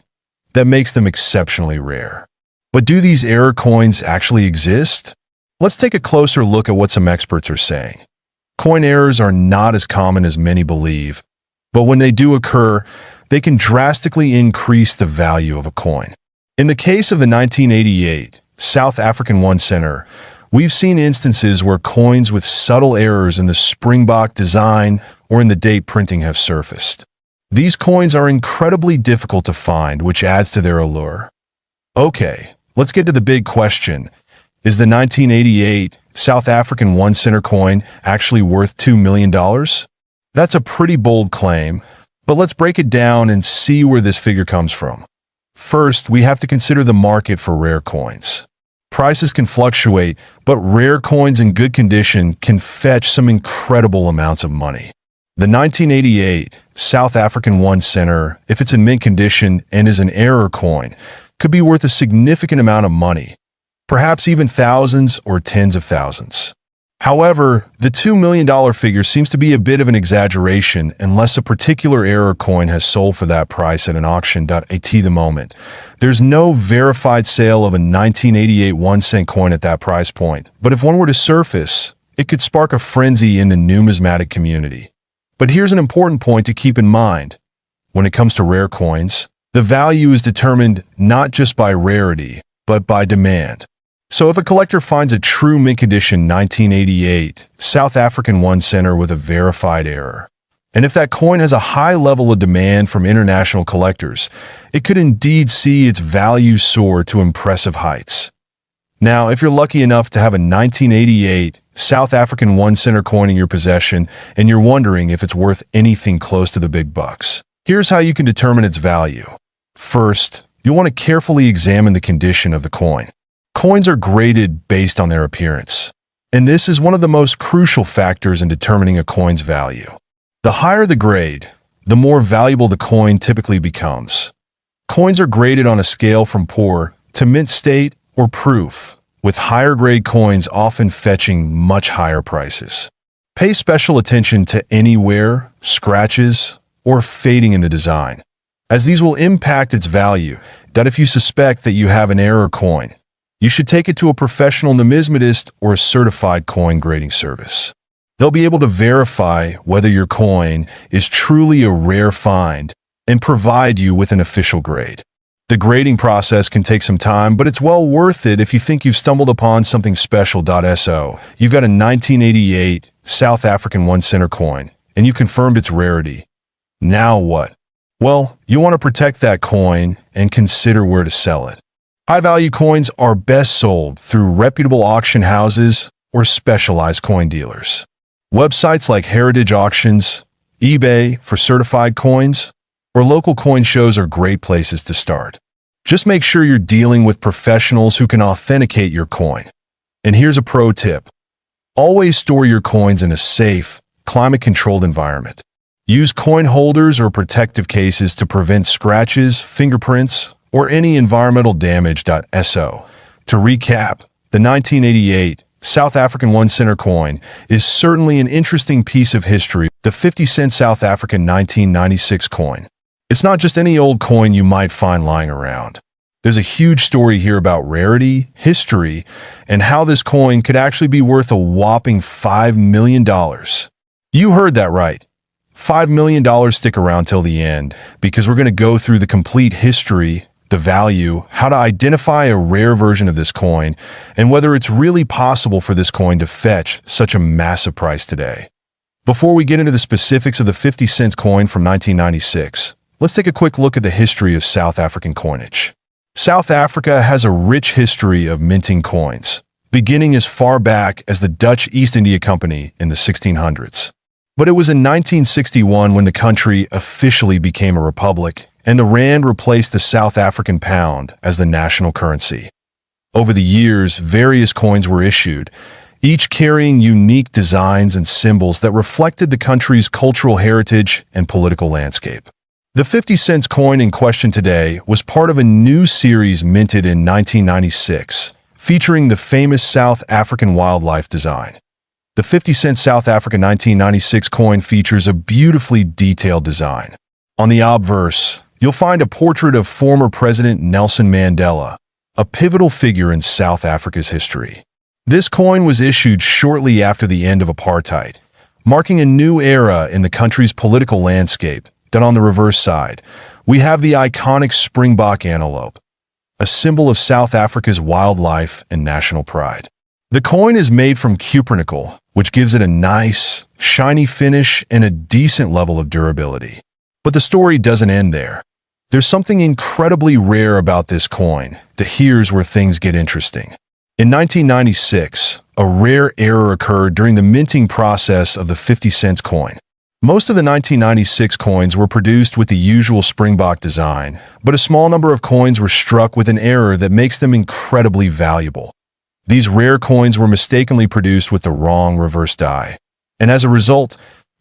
that makes them exceptionally rare. But do these error coins actually exist? Let's take a closer look at what some experts are saying. Coin errors are not as common as many believe. But when they do occur, they can drastically increase the value of a coin. In the case of the 1988 South African 1 center, we've seen instances where coins with subtle errors in the springbok design or in the date printing have surfaced. These coins are incredibly difficult to find, which adds to their allure. Okay, let's get to the big question. Is the 1988 South African 1 center coin actually worth $2 million? That's a pretty bold claim, but let's break it down and see where this figure comes from. First, we have to consider the market for rare coins. Prices can fluctuate, but rare coins in good condition can fetch some incredible amounts of money. The 1988 South African 1 center, if it's in mint condition and is an error coin, could be worth a significant amount of money, perhaps even thousands or tens of thousands. However, the $2 million figure seems to be a bit of an exaggeration unless a particular error coin has sold for that price at an auction. At the moment, there's no verified sale of a 1988 1-cent coin at that price point, but if one were to surface, it could spark a frenzy in the numismatic community. But here's an important point to keep in mind. When it comes to rare coins, the value is determined not just by rarity, but by demand. So if a collector finds a true mint condition 1988 South African 1 center with a verified error, and if that coin has a high level of demand from international collectors, it could indeed see its value soar to impressive heights. Now, if you're lucky enough to have a 1988 South African 1 center coin in your possession and you're wondering if it's worth anything close to the big bucks, here's how you can determine its value. First, you'll want to carefully examine the condition of the coin. Coins are graded based on their appearance, and this is one of the most crucial factors in determining a coin's value. The higher the grade, the more valuable the coin typically becomes. Coins are graded on a scale from poor to mint state or proof, with higher grade coins often fetching much higher prices. Pay special attention to any wear, scratches, or fading in the design, as these will impact its value. That if you suspect that you have an error coin, you should take it to a professional numismatist or a certified coin grading service. They'll be able to verify whether your coin is truly a rare find and provide you with an official grade. The grading process can take some time, but it's well worth it if you think you've stumbled upon something special. So, you've got a 1988 South African 1 center coin, and you confirmed its rarity. Now what? Well, you want to protect that coin and consider where to sell it. High-value coins are best sold through reputable auction houses or specialized coin dealers. Websites like Heritage Auctions, eBay for certified coins, or local coin shows are great places to start. Just make sure you're dealing with professionals who can authenticate your coin. And here's a pro tip. Always store your coins in a safe, climate-controlled environment. Use coin holders or protective cases to prevent scratches, fingerprints, or any environmental damage. So, to recap, the 1988 South African 1 center coin is certainly an interesting piece of history. The 50-cent South African 1996 coin. It's not just any old coin you might find lying around. There's a huge story here about rarity, history, and how this coin could actually be worth a whopping $5 million. You heard that right. $5 million. Stick around till the end, because we're going to go through the complete history, the value, how to identify a rare version of this coin, and whether it's really possible for this coin to fetch such a massive price today. Before we get into the specifics of the 50-cent coin from 1996, let's take a quick look at the history of South African coinage. South Africa has a rich history of minting coins, beginning as far back as the Dutch East India Company in the 1600s. But it was in 1961 when the country officially became a republic, and the rand replaced the South African pound as the national currency. Over the years, various coins were issued, each carrying unique designs and symbols that reflected the country's cultural heritage and political landscape. The 50-cent coin in question today was part of a new series minted in 1996, featuring the famous South African wildlife design. The 50-cent South African 1996 coin features a beautifully detailed design. On the obverse, you'll find a portrait of former President Nelson Mandela, a pivotal figure in South Africa's history. This coin was issued shortly after the end of apartheid, marking a new era in the country's political landscape. Then on the reverse side, we have the iconic springbok antelope, a symbol of South Africa's wildlife and national pride. The coin is made from cupronickel, which gives it a nice, shiny finish and a decent level of durability. But the story doesn't end there. There's something incredibly rare about this coin. Here's where things get interesting. In 1996, a rare error occurred during the minting process of the 50-cent coin. Most of the 1996 coins were produced with the usual springbok design, but a small number of coins were struck with an error that makes them incredibly valuable. These rare coins were mistakenly produced with the wrong reverse die, and as a result,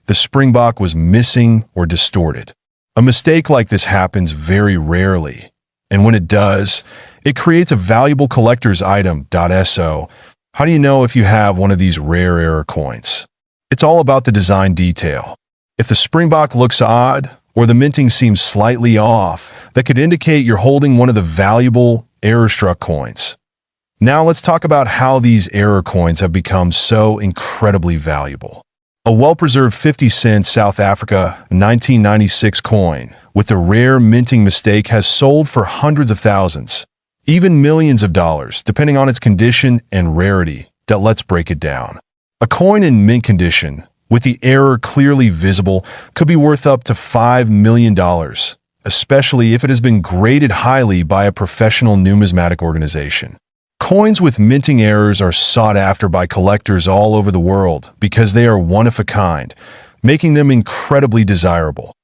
the springbok was missing or distorted. A mistake like this happens very rarely, and when it does, it creates a valuable collector's item. So, how do you know if you have one of these rare error coins? It's all about the design detail. If the springbok looks odd, or the minting seems slightly off, that could indicate you're holding one of the valuable error-struck coins. Now let's talk about how these error coins have become so incredibly valuable. A well-preserved 50-cent South Africa 1996 coin with a rare minting mistake has sold for hundreds of thousands, even millions of dollars, depending on its condition and rarity. Let's break it down. A coin in mint condition, with the error clearly visible, could be worth up to $5 million, especially if it has been graded highly by a professional numismatic organization. Coins with minting errors are sought after by collectors all over the world because they are one of a kind, making them incredibly desirable.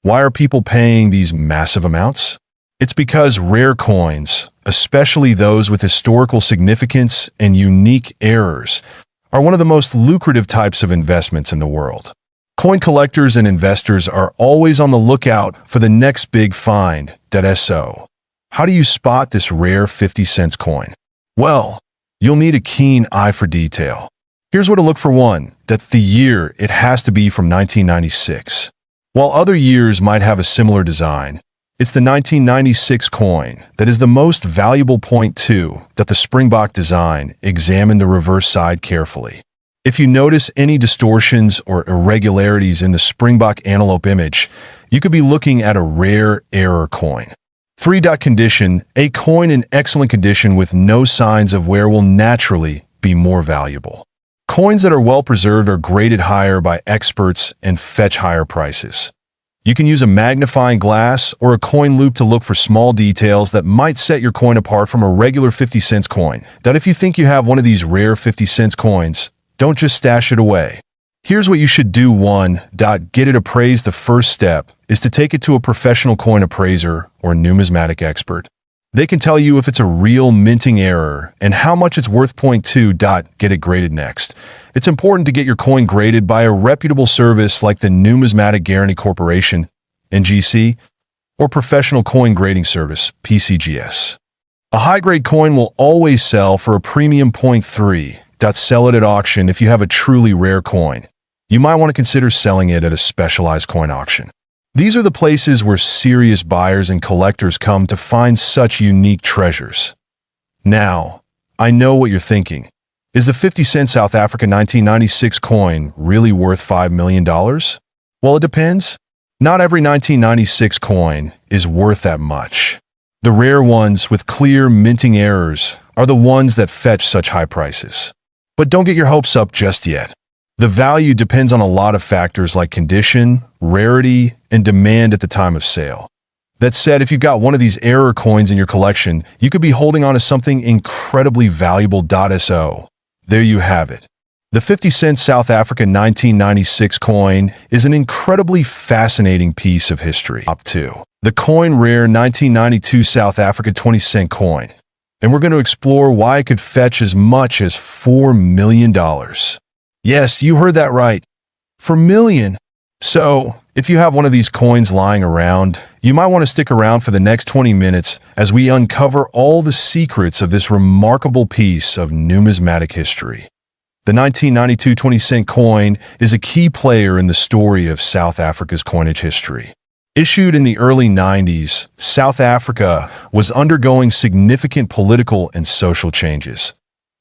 Why are people paying these massive amounts? It's because rare coins, especially those with historical significance and unique errors, are one of the most lucrative types of investments in the world. Coin collectors and investors are always on the lookout for the next big find. So, how do you spot this rare 50-cent coin? Well, you'll need a keen eye for detail. Here's where to look for one. The year, it has to be from 1996. While other years might have a similar design, it's the 1996 coin that is the most valuable. Point 2, that the springbok design. Examine the reverse side carefully. If you notice any distortions or irregularities in the springbok antelope image, you could be looking at a rare error coin. 3. Condition. A coin in excellent condition with no signs of wear will naturally be more valuable. Coins that are well preserved are graded higher by experts and fetch higher prices. You can use a magnifying glass or a coin loop to look for small details that might set your coin apart from a regular 50-cent coin. If you think you have one of these rare 50-cent coins, don't just stash it away. Here's what you should do. 1. Get it appraised. The first step is to take it to a professional coin appraiser or numismatic expert. They can tell you if it's a real minting error and how much it's worth. Point 2. Get it graded next. It's important to get your coin graded by a reputable service like the Numismatic Guarantee Corporation, NGC, or Professional Coin Grading Service, PCGS. A high-grade coin will always sell for a premium. Point 3. Sell it at auction. If you have a truly rare coin, you might want to consider selling it at a specialized coin auction. These are the places where serious buyers and collectors come to find such unique treasures. Now, I know what you're thinking. Is the 50-cent South Africa 1996 coin really worth $5 million? Well, it depends. Not every 1996 coin is worth that much. The rare ones with clear minting errors are the ones that fetch such high prices. But don't get your hopes up just yet. The value depends on a lot of factors like condition, rarity, and demand at the time of sale. That said, if you've got one of these error coins in your collection, you could be holding on to something incredibly valuable. So, there you have it. The 50-cent South Africa 1996 coin is an incredibly fascinating piece of history. Top 2. The coin rare 1992 South Africa 20-cent coin. And we're going to explore why it could fetch as much as $4 million. Yes, you heard that right. $4 million. So, if you have one of these coins lying around, you might want to stick around for the next 20 minutes as we uncover all the secrets of this remarkable piece of numismatic history. The 1992 20-cent coin is a key player in the story of South Africa's coinage history. Issued in the early 90s, South Africa was undergoing significant political and social changes,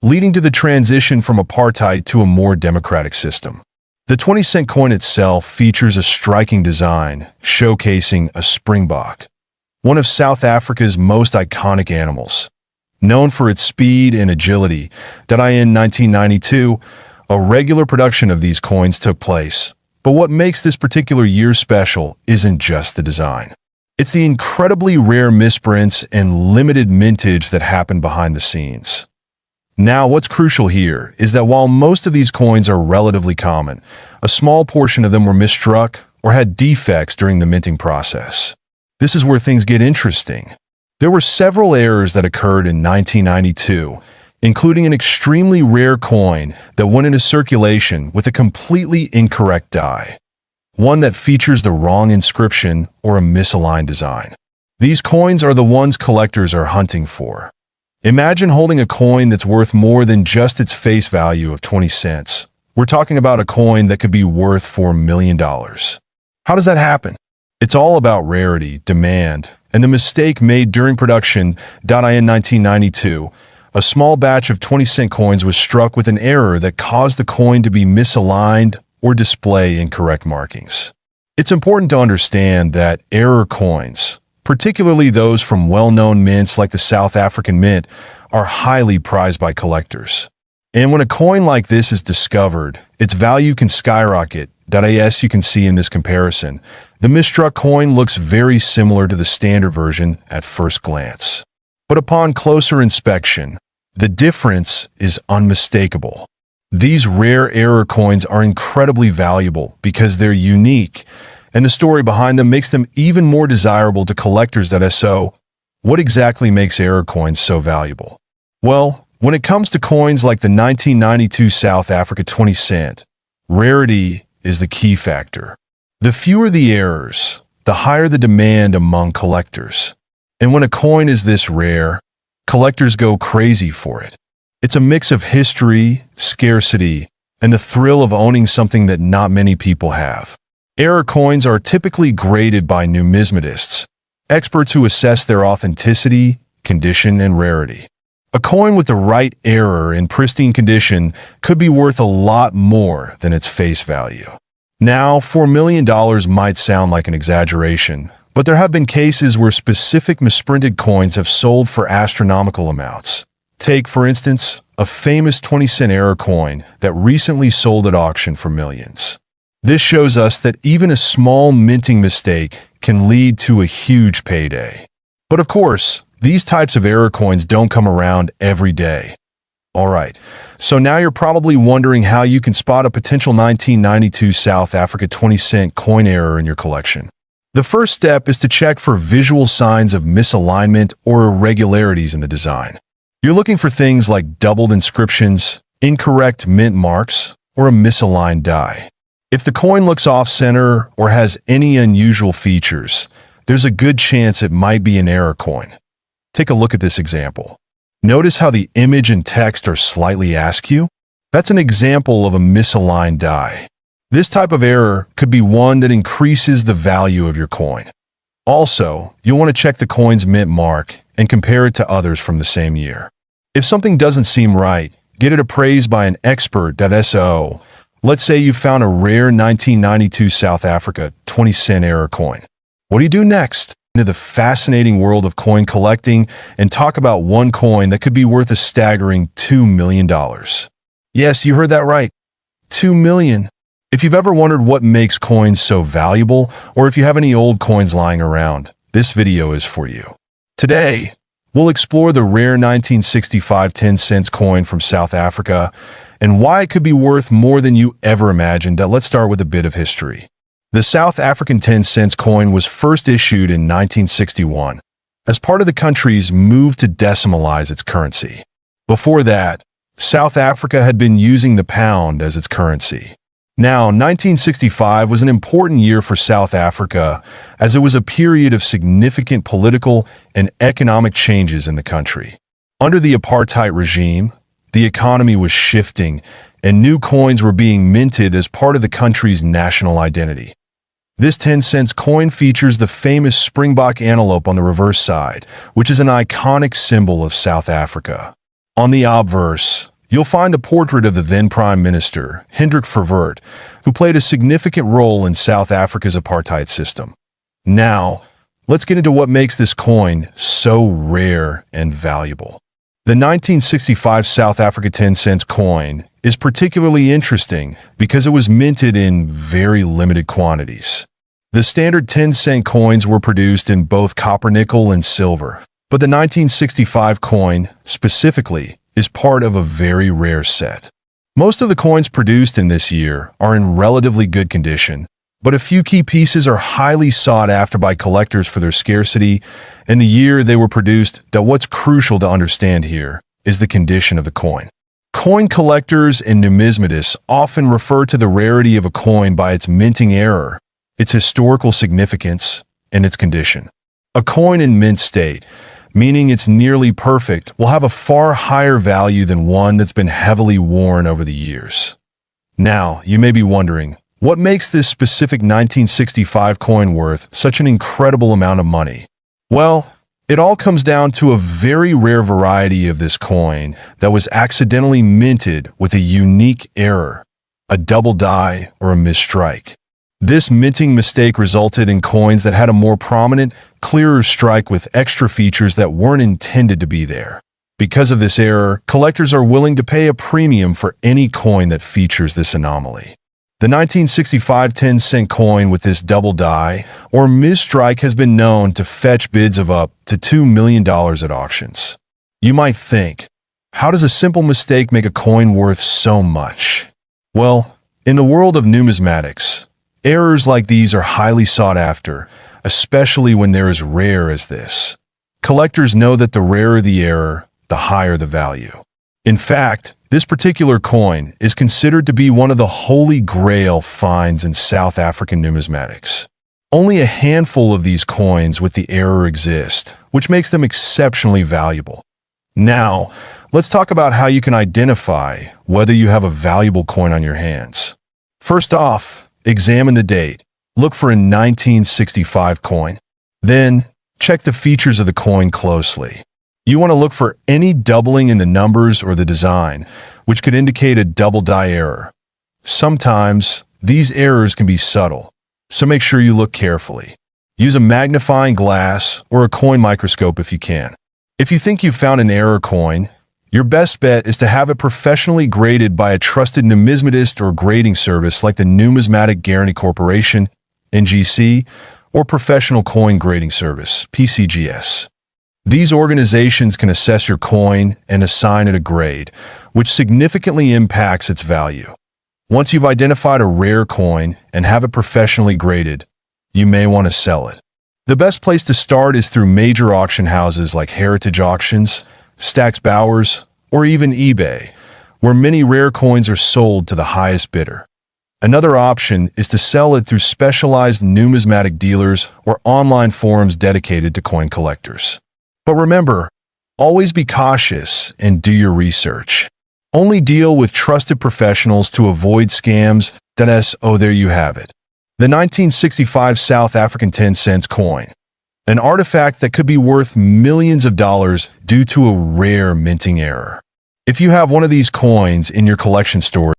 leading to the transition from apartheid to a more democratic system. The 20-cent coin itself features a striking design, showcasing a springbok, one of South Africa's most iconic animals. Known for its speed and agility, in 1992, a regular production of these coins took place. But what makes this particular year special isn't just the design. It's the incredibly rare misprints and limited mintage that happen behind the scenes. Now, what's crucial here is that while most of these coins are relatively common, a small portion of them were misstruck or had defects during the minting process. This is where things get interesting. There were several errors that occurred in 1992, including an extremely rare coin that went into circulation with a completely incorrect die, one that features the wrong inscription or a misaligned design. These coins are the ones collectors are hunting for. Imagine holding a coin that's worth more than just its face value of 20 cents. We're talking about a coin that could be worth $4 million. How does that happen? It's all about rarity, demand, and the mistake made during production. In 1992, a small batch of 20-cent coins was struck with an error that caused the coin to be misaligned or display incorrect markings. It's important to understand that error coins, particularly those from well-known mints like the South African Mint, are highly prized by collectors. And when a coin like this is discovered, its value can skyrocket. As you can see in this comparison, the misstruck coin looks very similar to the standard version at first glance. But upon closer inspection, the difference is unmistakable. These rare error coins are incredibly valuable because they're unique, and the story behind them makes them even more desirable to collectors. So, what exactly makes error coins so valuable? Well, when it comes to coins like the 1992 South Africa 20 cent, rarity is the key factor. The fewer the errors, the higher the demand among collectors. And when a coin is this rare, collectors go crazy for it. It's a mix of history, scarcity, and the thrill of owning something that not many people have. Error coins are typically graded by numismatists, experts who assess their authenticity, condition, and rarity. A coin with the right error in pristine condition could be worth a lot more than its face value. Now, $4 million might sound like an exaggeration, but there have been cases where specific misprinted coins have sold for astronomical amounts. Take, for instance, a famous 20-cent error coin that recently sold at auction for millions. This shows us that even a small minting mistake can lead to a huge payday. But of course, these types of error coins don't come around every day. Alright, so now you're probably wondering how you can spot a potential 1992 South Africa 20-cent coin error in your collection. The first step is to check for visual signs of misalignment or irregularities in the design. You're looking for things like doubled inscriptions, incorrect mint marks, or a misaligned die. If the coin looks off-center or has any unusual features, there's a good chance it might be an error coin. Take a look at this example. Notice how the image and text are slightly askew? That's an example of a misaligned die. This type of error could be one that increases the value of your coin. Also, you'll want to check the coin's mint mark and compare it to others from the same year. If something doesn't seem right, get it appraised by an expert. So, let's say you found a rare 1992 South Africa 20-cent error coin. What do you do next? Into the fascinating world of coin collecting and talk about one coin that could be worth a staggering $2 million. Yes, you heard that right. $2 million. If you've ever wondered what makes coins so valuable, or if you have any old coins lying around, this video is for you. Today, we'll explore the rare 1965 10-cent coin from South Africa and why it could be worth more than you ever imagined. Let's start with a bit of history. The South African 10-cent coin was first issued in 1961 as part of the country's move to decimalize its currency. Before that, South Africa had been using the pound as its currency. Now, 1965 was an important year for South Africa as it was a period of significant political and economic changes in the country. Under the apartheid regime, the economy was shifting and new coins were being minted as part of the country's national identity. This 10-cent coin features the famous springbok antelope on the reverse side, which is an iconic symbol of South Africa. On the obverse, you'll find the portrait of the then Prime Minister, Hendrik Verwoerd, who played a significant role in South Africa's apartheid system. Now, let's get into what makes this coin so rare and valuable. The 1965 South Africa 10-cent coin is particularly interesting because it was minted in very limited quantities. The standard 10-cent coins were produced in both copper, nickel, and silver, but the 1965 coin, specifically, is part of a very rare set. Most of the coins produced in this year are in relatively good condition, but a few key pieces are highly sought after by collectors for their scarcity and the year they were produced. What's crucial to understand here is the condition of the coin. Coin collectors and numismatists often refer to the rarity of a coin by its minting era, its historical significance, and its condition. A coin in mint state, meaning it's nearly perfect, will have a far higher value than one that's been heavily worn over the years. Now, you may be wondering, what makes this specific 1965 coin worth such an incredible amount of money? Well, it all comes down to a very rare variety of this coin that was accidentally minted with a unique error, a double die or a misstrike. This minting mistake resulted in coins that had a more prominent, clearer strike with extra features that weren't intended to be there. Because of this error, collectors are willing to pay a premium for any coin that features this anomaly. The 1965 10-cent coin with this double die or misstrike has been known to fetch bids of up to $2 million at auctions. You might think, how does a simple mistake make a coin worth so much? Well, in the world of numismatics, errors like these are highly sought after, especially when they're as rare as this. Collectors know that the rarer the error, the higher the value. In fact, this particular coin is considered to be one of the holy grail finds in South African numismatics. Only a handful of these coins with the error exist, which makes them exceptionally valuable. Now, let's talk about how you can identify whether you have a valuable coin on your hands. First off, examine the date. Look for a 1965 coin. Then, check the features of the coin closely. You want to look for any doubling in the numbers or the design, which could indicate a double die error. Sometimes, these errors can be subtle, so make sure you look carefully. Use a magnifying glass or a coin microscope if you can. If you think you've found an error coin, your best bet is to have it professionally graded by a trusted numismatist or grading service like the Numismatic Guarantee Corporation, NGC, or Professional Coin Grading Service, PCGS. These organizations can assess your coin and assign it a grade, which significantly impacts its value. Once you've identified a rare coin and have it professionally graded, you may want to sell it. The best place to start is through major auction houses like Heritage Auctions, Stax Bowers, or even eBay, where many rare coins are sold to the highest bidder. Another option is to sell it through specialized numismatic dealers or online forums dedicated to coin collectors. But remember, always be cautious and do your research. Only deal with trusted professionals to avoid scams. There you have it. The 1965 South African 10-cent coin. An artifact that could be worth millions of dollars due to a rare minting error. If you have one of these coins in your collection store,